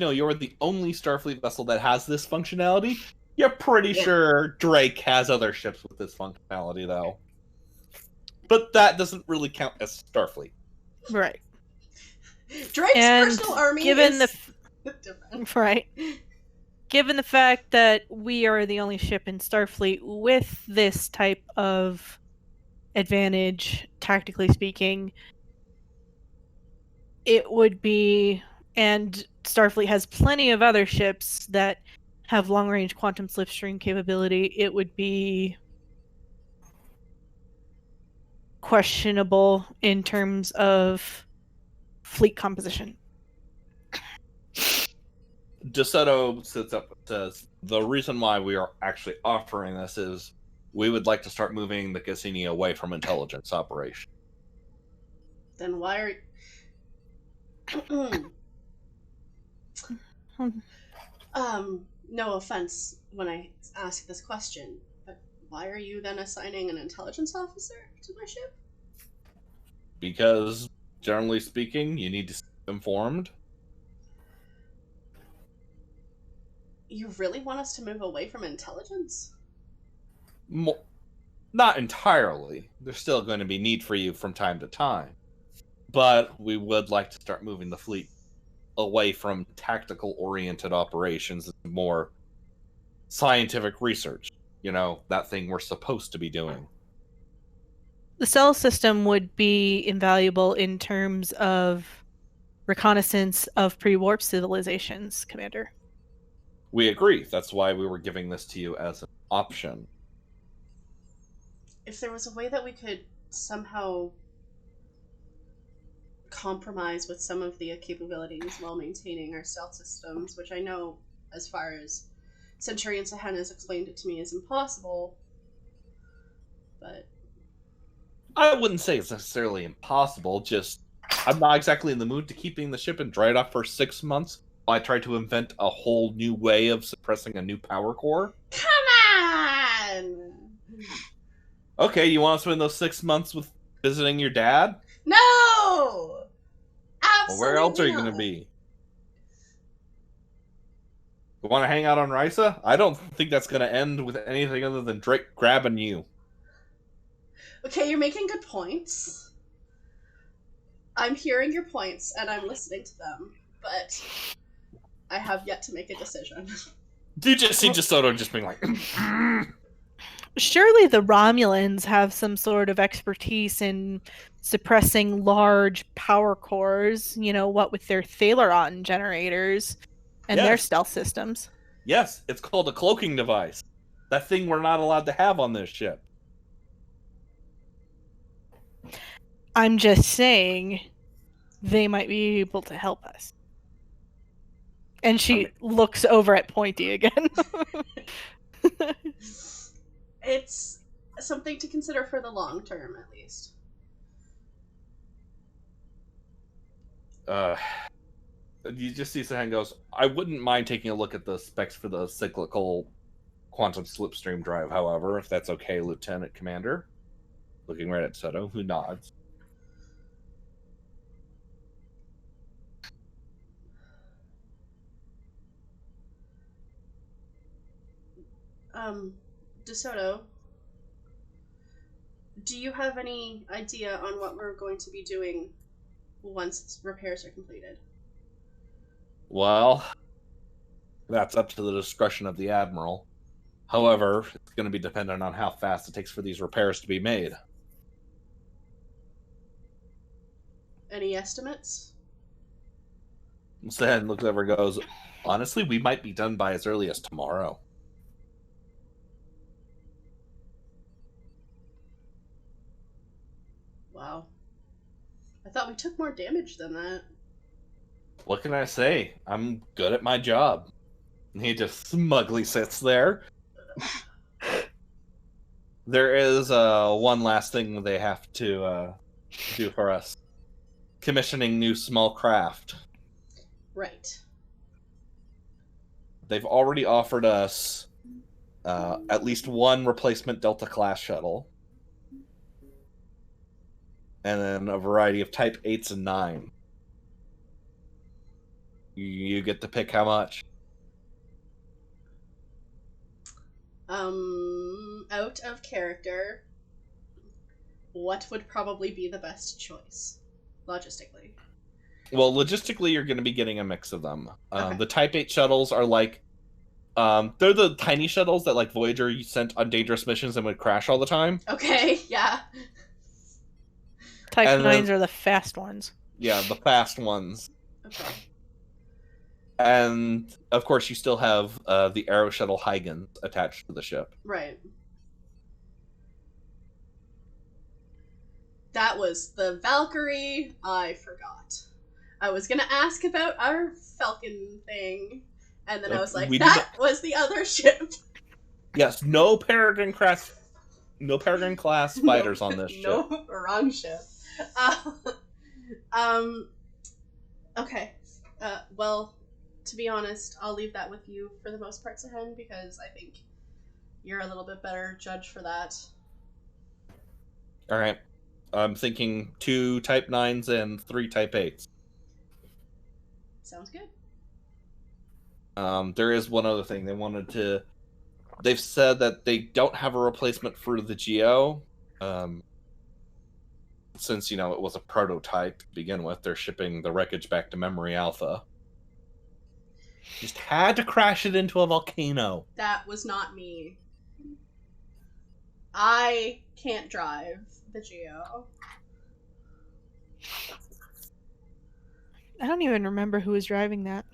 you're the only Starfleet vessel that has this functionality. You're pretty sure Drake has other ships with this functionality, though. But that doesn't really count as Starfleet. Right. Drake's personal army is different. Right. Given the fact that we are the only ship in Starfleet with this type of advantage, tactically speaking, it would be, and Starfleet has plenty of other ships that have long-range quantum slipstream capability, it would be questionable in terms of fleet composition. DeSoto sits up and says, the reason why we are actually offering this is we would like to start moving the Cassini away from intelligence operation. Then why are... no offense when I ask this question, but why are you then assigning an intelligence officer to my ship? Because, generally speaking, you need to stay informed. You really want us to move away from intelligence? Not entirely. There's still going to be need for you from time to time. But we would like to start moving the fleet away from tactical-oriented operations and more scientific research. You know, that thing we're supposed to be doing. The cell system would be invaluable in terms of reconnaissance of pre-warp civilizations, Commander. We agree. That's why we were giving this to you as an option. If there was a way that we could somehow compromise with some of the capabilities while maintaining our stealth systems, which I know, as far as Centurion Sahan has explained it to me, is impossible, but... I wouldn't say it's necessarily impossible, just I'm not exactly in the mood to keeping the ship in dry dock for 6 months while I try to invent a whole new way of suppressing a new power core. Come on! Okay, you want to spend those 6 months with visiting your dad? No! Absolutely Well, where else are you not. going to be? You want to hang out on Risa? I don't think that's going to end with anything other than Drake grabbing you. Okay, you're making good points. I'm hearing your points, and I'm listening to them, but I have yet to make a decision. Do you just see DeSoto just being like... Surely the Romulans have some sort of expertise in suppressing large power cores, you know, what with their Thaleron generators and their stealth systems. Yes, it's called a cloaking device. That thing we're not allowed to have on this ship. I'm just saying they might be able to help us. And she looks over at Pointy again. It's something to consider for the long term, at least. You just see Sahan goes, I wouldn't mind taking a look at the specs for the cyclical quantum slipstream drive, however, if that's okay, Lieutenant Commander. Looking right at Soto, who nods. DeSoto, do you have any idea on what we're going to be doing once repairs are completed? Well, that's up to the discretion of the Admiral. However, it's going to be dependent on how fast it takes for these repairs to be made. Any estimates? Stan looks over and goes, honestly, we might be done by as early as tomorrow. Wow. I thought we took more damage than that. What can I say? I'm good at my job. And he just smugly sits there. There is one last thing they have to do for us. Commissioning new small craft. Right. They've already offered us at least one replacement Delta-class shuttle. And then a variety of Type 8s and 9. You get to pick how much. Out of character, what would probably be the best choice, logistically? Well, logistically, you're going to be getting a mix of them. Okay. The Type 8 shuttles are like... they're the tiny shuttles that like Voyager sent on dangerous missions and would crash all the time. Okay, yeah. Type And 9s then- are the fast ones. Yeah, the fast ones. Okay. And, of course, you still have the Aero Shuttle Huygens attached to the ship. Right. That was the Valkyrie. I forgot. I was gonna ask about our Falcon thing, and then I was like, We that was the other ship. Yes, no Peregrine class fighters on this ship. No, wrong ship. Okay. Well, to be honest, I'll leave that with you for the most part, Sahen, because I think you're a little bit better judge for that. All right. I'm thinking 2 Type 9s and 3 Type 8s. Sounds good. There is one other thing. They've said that they don't have a replacement for the Geo. Since, it was a prototype to begin with, they're shipping the wreckage back to Memory Alpha. Just had to crash it into a volcano. That was not me. I can't drive the Geo. I don't even remember who was driving that.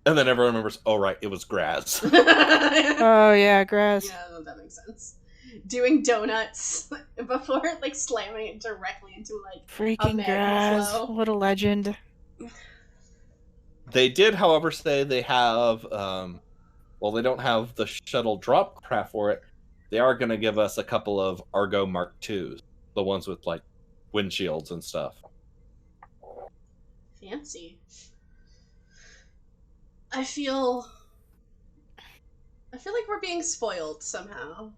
And then everyone remembers, oh right, it was Graz. Oh yeah, Graz. Yeah, that makes sense. Doing donuts before slamming it directly into a Freaking magma Graz. flow. What a legend. They did, however, say they have, they don't have the shuttle drop craft for it. They are going to give us a couple of Argo Mark IIs. The ones with, windshields and stuff. Fancy. I feel like we're being spoiled somehow.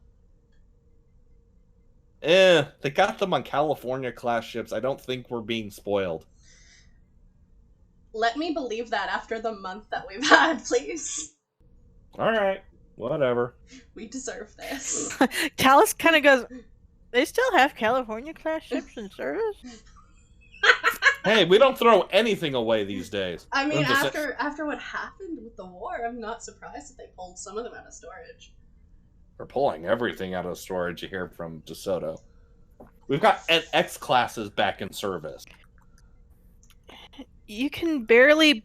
They got them on California-class ships. I don't think we're being spoiled. Let me believe that after the month that we've had, please. Alright, whatever. We deserve this. TALYS kind of goes, they still have California class ships in service? Hey, we don't throw anything away these days. I mean, I'm just- after what happened with the war, I'm not surprised that they pulled some of them out of storage. We're pulling everything out of storage you hear from DeSoto. We've got X classes back in service. You can barely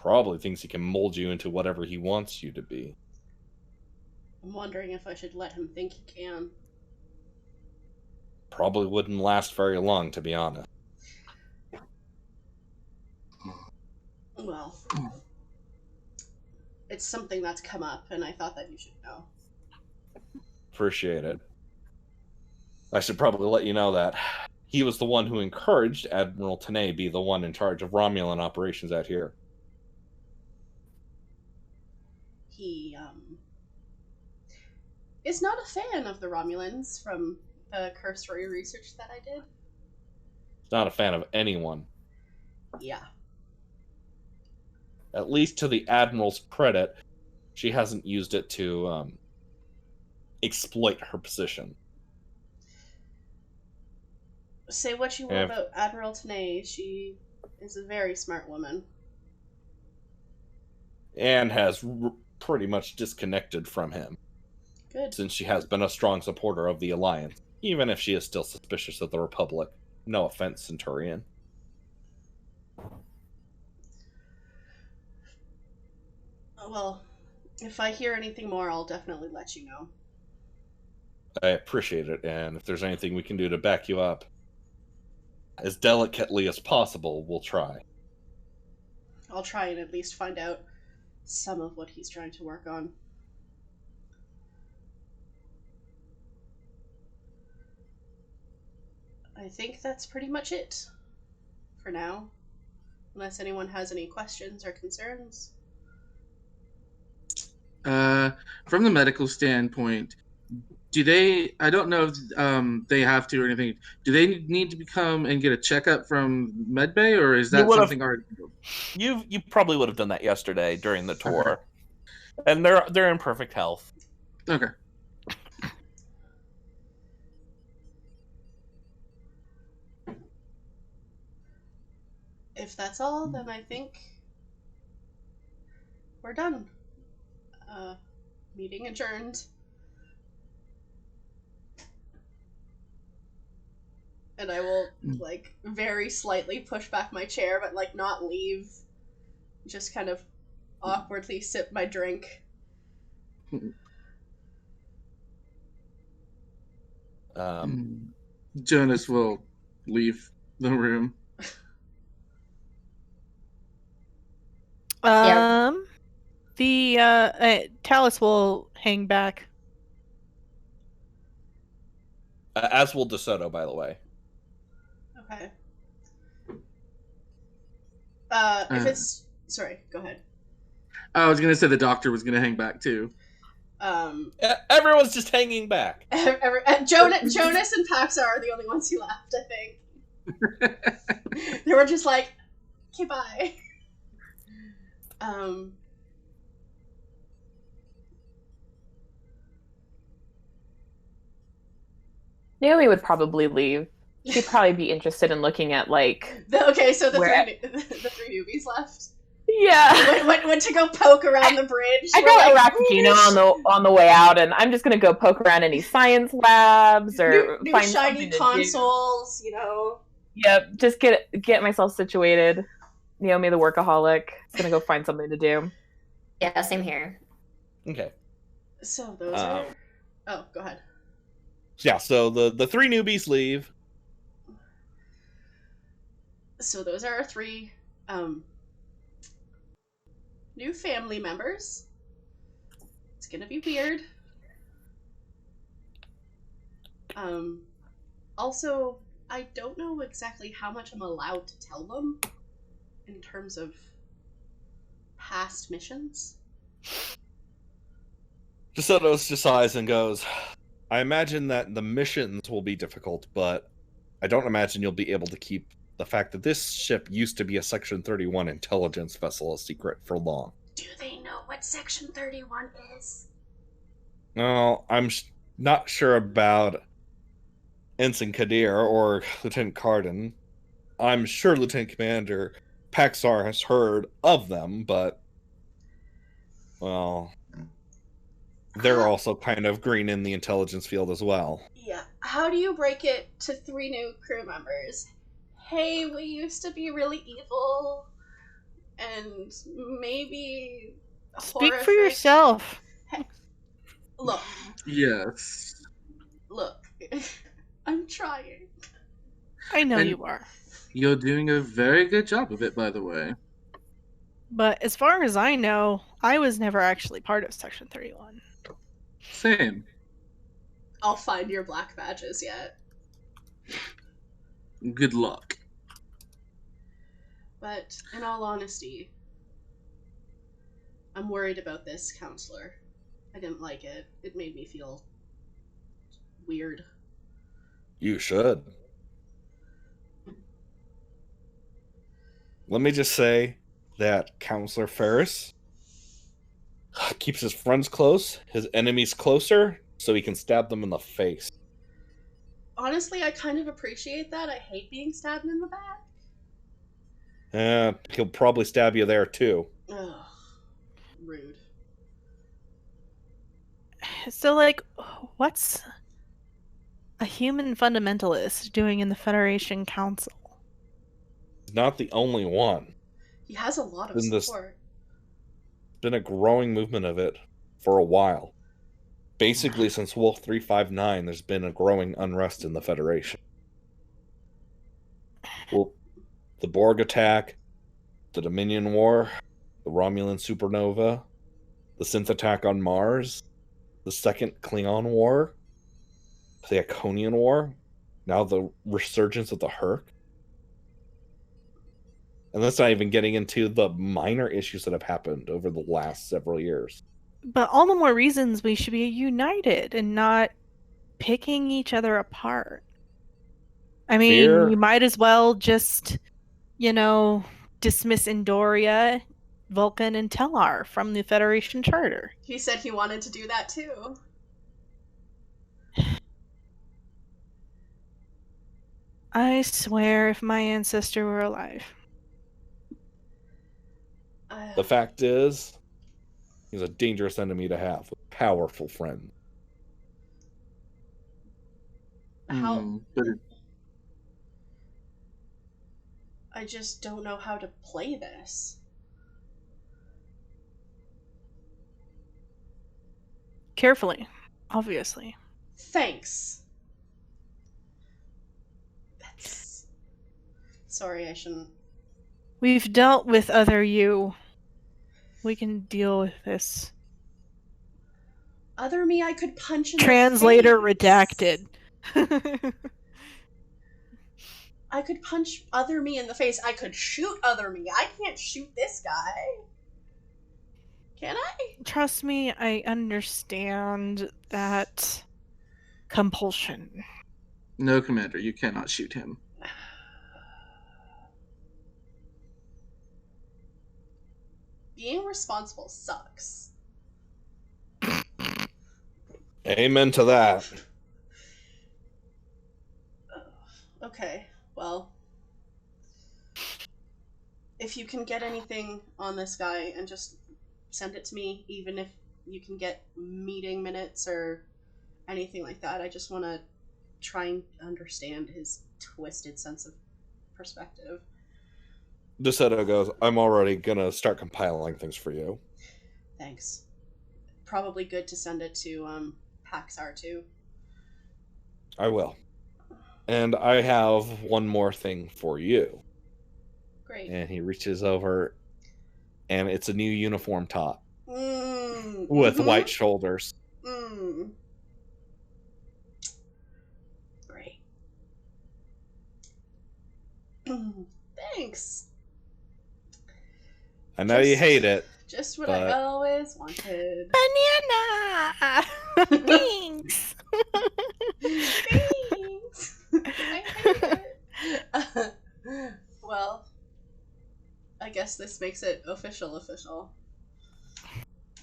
probably thinks he can mold you into whatever he wants you to be. I'm wondering if I should let him think he can. Probably wouldn't last very long, to be honest. Well, it's something that's come up, and I thought that you should know. Appreciate it. I should probably let you know that he was the one who encouraged Admiral Tanay be the one in charge of Romulan operations out here. He, is not a fan of the Romulans from the cursory research that I did. Not a fan of anyone. Yeah. At least to the Admiral's credit, she hasn't used it to exploit her position. Say what you will about Admiral Tanay, she is a very smart woman. And has pretty much disconnected from him. Good. Since she has been a strong supporter of the Alliance, even if she is still suspicious of the Republic. No offense, Centurion. Well, if I hear anything more, I'll definitely let you know. I appreciate it, and if there's anything we can do to back you up, as delicately as possible, we'll try. I'll try and at least find out some of what he's trying to work on. I think that's pretty much it for now, unless anyone has any questions or concerns. From the medical standpoint, do they, I don't know if they have to or anything, do they need to come and get a checkup from medbay, or is that something already? You probably would have done that yesterday during the tour. Okay. And they're in perfect health. Okay. If that's all, then I think we're done. Meeting adjourned. And I will, like, very slightly push back my chair, but, like, not leave. Just kind of awkwardly sip my drink. Jonas will leave the room. The TALYS will hang back. As will DeSoto, by the way. Okay. If it's... Sorry, go ahead. I was going to say the doctor was going to hang back, too. Everyone's just hanging back. Jonas and PAXAR are the only ones who left, I think. They were just like, okay, bye. Naomi would probably leave. She'd probably be interested in looking at, like... the three newbies left? Yeah. Went to go poke around the bridge. I got Arachnino on the way out, and I'm just gonna go poke around any science labs or new find shiny consoles, you know. Yep, just get myself situated. Naomi the workaholic is gonna go find something to do. Yeah, same here. Okay. So those are... Oh, go ahead. Yeah, so the three newbies leave. So those are our three new family members. It's gonna be weird. Also, I don't know exactly how much I'm allowed to tell them in terms of past missions. DeSoto just sighs and goes, I imagine that the missions will be difficult, but I don't imagine you'll be able to keep the fact that this ship used to be a Section 31 intelligence vessel a secret for long. Do they know what Section 31 is? No, I'm not sure about Ensign Kadir or Lieutenant Cardin. I'm sure Lieutenant Commander PAXAR has heard of them, but, well, they're also kind of green in the intelligence field as well. Yeah. How do you break it to three new crew members? Hey, we used to be really evil, and maybe Speak for horrific. yourself. Look, Yes. look. I'm trying. I know And- you are. You're doing a very good job of it, by the way. But as far as I know, I was never actually part of Section 31. Same. I'll find your black badges yet. Good luck. But in all honesty, I'm worried about this counselor. I didn't like it. It made me feel weird. You should. Let me just say that Counselor Ferris keeps his friends close, his enemies closer, so he can stab them in the face. Honestly, I kind of appreciate that. I hate being stabbed in the back. He'll probably stab you there too. Ugh. Rude. So, like, what's a human fundamentalist doing in the Federation Council? He's not the only one. He has a lot of In this- support. Been a growing movement of it for a while. Basically, since Wolf 359, there's been a growing unrest in the Federation. Well, the Borg attack, the Dominion War, the Romulan supernova, the synth attack on Mars, the Second Klingon War, the Iconian War, now the resurgence of the Herc. And that's not even getting into the minor issues that have happened over the last several years. But all the more reasons we should be united and not picking each other apart. I mean, Fear. you might as well just, dismiss Andoria, Vulcan, and Tellar from the Federation Charter. He said he wanted to do that too. I swear if my ancestor were alive. The fact is, he's a dangerous enemy to have with powerful friends. How But I just don't know how to play this. Carefully, obviously. Thanks. That's... Sorry, I shouldn't. We've dealt with other you. We can deal with this. Other me I could punch in the Translator face. redacted. I could punch other me in the face. I could shoot other me. I can't shoot this guy. Can I? Trust me, I understand that compulsion. no, Commander, you cannot shoot him. Being responsible sucks. Amen to that. Okay, well. If you can get anything on this guy and just send it to me, even if you can get meeting minutes or anything like that. I just want to try and understand his twisted sense of perspective. DeSoto goes, I'm already gonna start compiling things for you. Thanks. Probably good to send it to PAXAR too. I will. And I have one more thing for you. Great. And he reaches over, and it's a new uniform top Mm, with mhm. white shoulders. Mm. Great. Thanks. I know you hate it. Just what but- I always wanted. Banana! Thanks! Thanks. I hate it. Well, I guess this makes it official.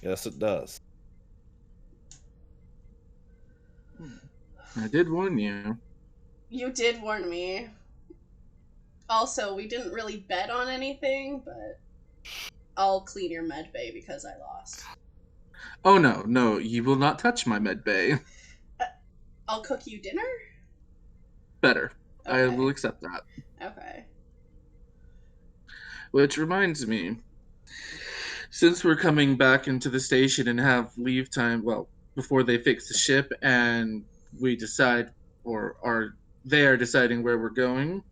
Yes, it does. I did warn you. You did warn me. Also, we didn't really bet on anything, but I'll clean your med bay because I lost. Oh no, you will not touch my med bay. I'll cook you dinner? Better. I Okay. will accept that. Okay. Which reminds me, Since we're coming back into the station and have leave time, well, before they fix the ship and we decide, they are deciding where we're going,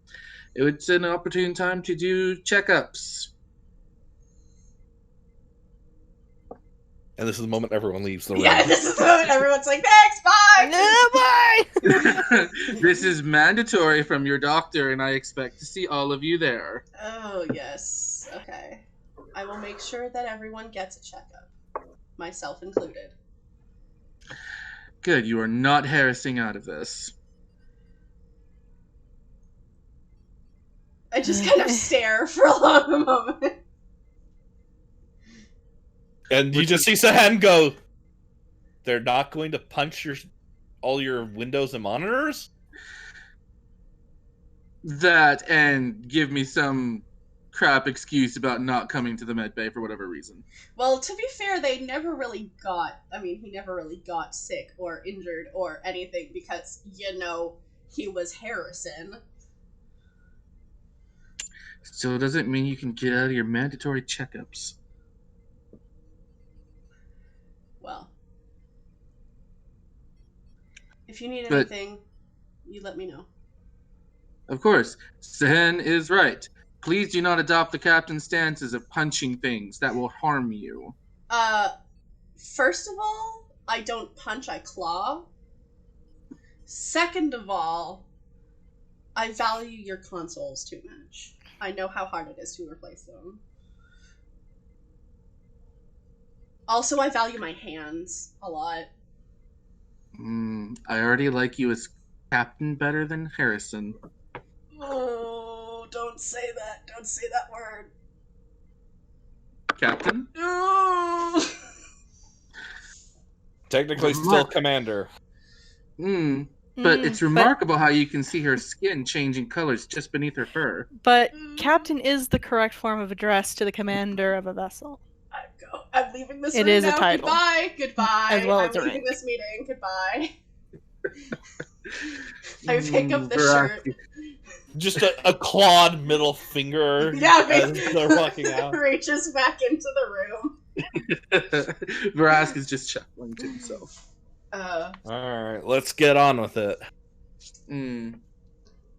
it's an opportune time to do checkups. And this is the moment everyone leaves the room. Yeah, this is the moment everyone's like, thanks, bye! Bye! This is mandatory from your doctor, and I expect to see all of you there. Oh, yes. Okay. I will make sure that everyone gets a checkup. Myself included. Good, you are not harassing out of this. I just kind of stare for a long moment. And you just see Sahan go, they're not going to punch all your windows and monitors? That, and give me some crap excuse about not coming to the med bay for whatever reason. Well, to be fair, they never really got, he never really got sick or injured or anything because, he was Harrison. So does it mean you can get out of your mandatory checkups? Well, if you need anything, you let me know. Of course, Sahan is right. Please do not adopt the captain's stances of punching things. That will harm you. First of all, I don't punch, I claw. Second of all, I value your consoles too much. I know how hard it is to replace them. Also, I value my hands a lot. I already like you as captain better than Harrison. Oh, don't say that. Don't say that word. Captain? Oh. Technically still commander. But it's remarkable how you can see her skin changing colors just beneath her fur. But captain is the correct form of address to the commander of a vessel. I'm leaving this It room is now. a title. Goodbye. As well I'm as a leaving rank. this meeting. Goodbye. I pick up the shirt. Just a clawed middle finger as they're walking out. Reaches back into the room. Vrask is just chuckling to himself. Alright, let's get on with it.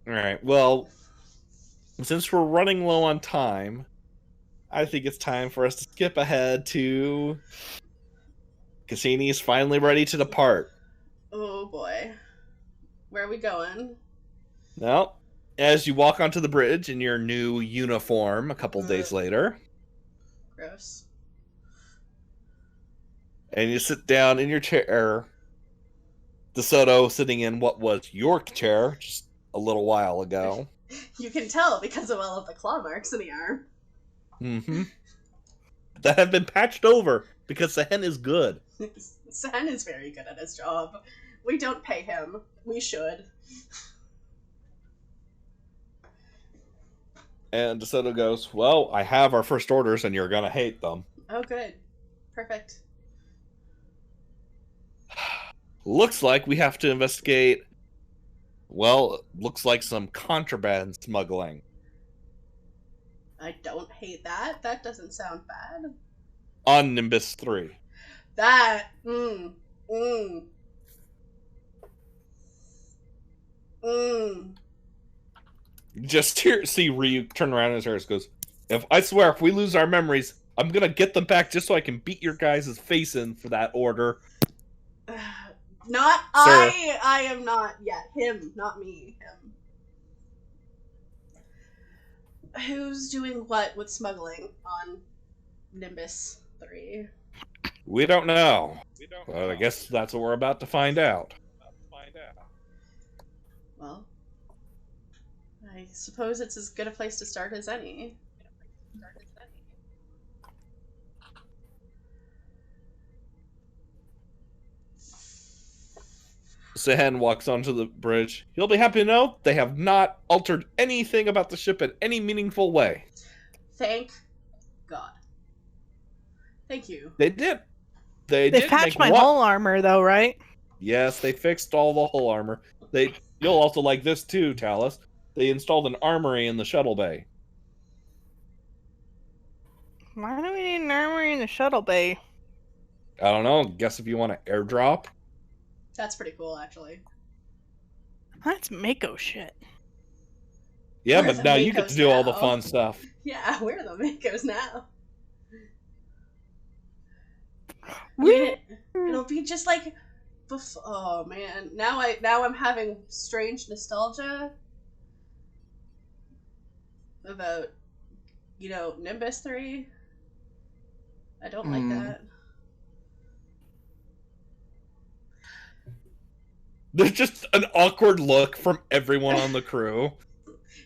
Alright, well, since we're running low on time, I think it's time for us to skip ahead to Cassini is finally ready to depart. Oh boy. Where are we going? Well, as you walk onto the bridge in your new uniform a couple days later. Gross. And you sit down in your chair. DeSoto sitting in what was your chair just a little while ago. You can tell because of all of the claw marks in the arm. That have been patched over because Sahan is good. Sahan is very good at his job. We don't pay him. We should. And DeSoto goes, well, I have our first orders and you're gonna hate them. Oh, good. Perfect. Looks like we have to investigate, well, looks like some contraband smuggling. I don't hate that. That doesn't sound bad. On Nimbus 3. That, Just see Ryu turn around in his hair and goes, I swear, if we lose our memories, I'm gonna get them back just so I can beat your guys' face in for that order. Not, Sir. I am not yet. Him, not me. Him. Who's doing what with smuggling on Nimbus 3? We don't know. But I guess that's what we're about to find out. Well, I suppose it's as good a place to start as any. Sahan walks onto the bridge. You'll be happy to know they have not altered anything about the ship in any meaningful way. Thank God. Thank you. They did. They patched my hull armor, though, right? Yes, they fixed all the hull armor. You'll also like this too, TALYS. They installed an armory in the shuttle bay. Why do we need an armory in the shuttle bay? I don't know. Guess if you want to airdrop. That's pretty cool, actually. That's Mako shit. Yeah, We're but the now you get Makos to do all the now. fun stuff. Yeah, we're the Makos now. I mean, it'll be just like, oh man, now I'm having strange nostalgia about, Nimbus 3. I don't like that. There's just an awkward look from everyone on the crew.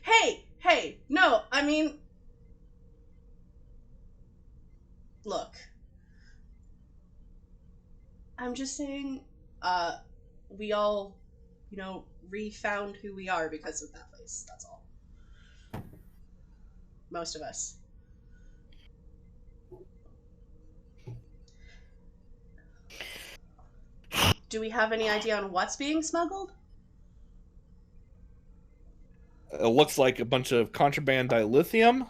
Hey, no, I mean, look. I'm just saying, we all, refound who we are because of that place. That's all. Most of us. Do we have any idea on what's being smuggled? It looks like a bunch of contraband dilithium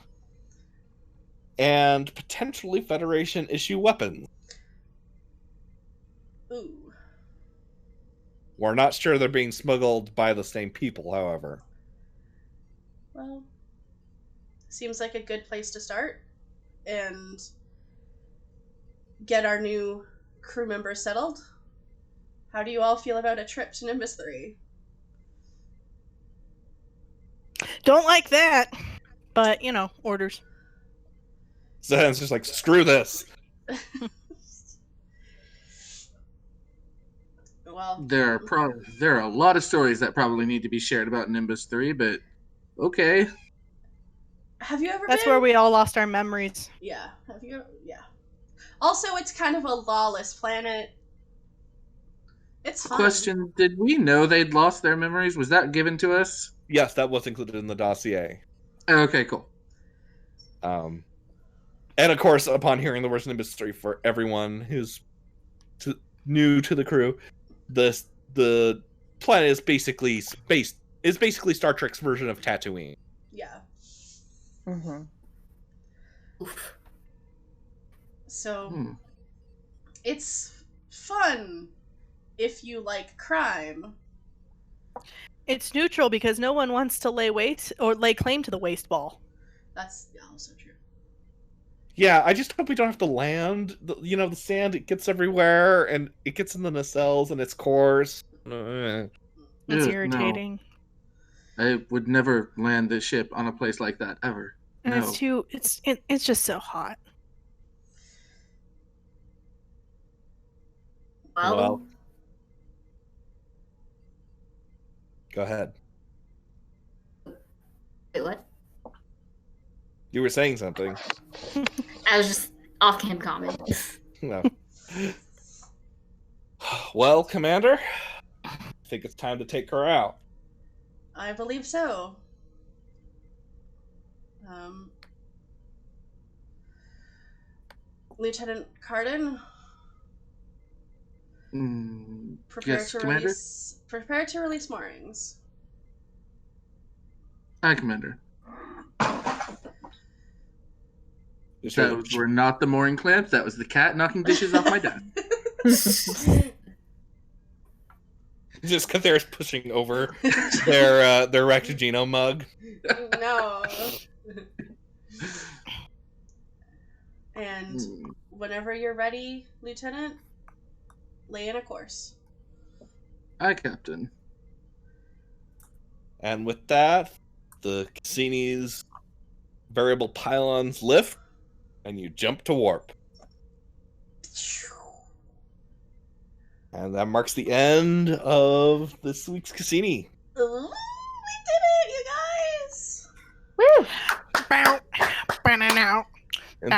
and potentially Federation issue weapons. Ooh. We're not sure they're being smuggled by the same people, however. Well, seems like a good place to start and get our new crew members settled. How do you all feel about a trip to Nimbus 3? Don't like that, but orders. Zen's just like, screw this. Well, There are a lot of stories that probably need to be shared about Nimbus 3, but okay. have you ever That's been? where we all lost our memories. Yeah. Have you? Yeah. Also, it's kind of a lawless planet. It's fun. Question, did we know they'd lost their memories? Was that given to us? Yes, that was included in the dossier. Okay, cool. And of course, upon hearing the words Nimbus 3, for everyone who's new to the crew, the planet is basically space. Is basically Star Trek's version of Tatooine. Yeah. Mm-hmm. So it's fun if you like crime. It's neutral because no one wants to lay claim to the waste ball. That's also true. Yeah, I just hope we don't have to land. The sand, it gets everywhere, and it gets in the nacelles, and it's coarse. It's Ugh, irritating. No. I would never land this ship on a place like that, ever. And No. it's just so hot. Well, go ahead. Wait, what? You were saying something. I was just off-cam comment. No. Well, Commander, I think it's time to take her out. I believe so. Lieutenant Cardin, prepare Yes, to Commander? release moorings. Hi, Commander. Just Those were not the mooring clamps. That was the cat knocking dishes off my desk. Just because they're pushing over their Rectagino mug. No. And whenever you're ready, Lieutenant, lay in a course. Hi, Captain. And with that, the Cassini's variable pylons lift, and you jump to warp. And that marks the end of this week's Cassini. Ooh, we did it, you guys! Woo! Bow. Bow. And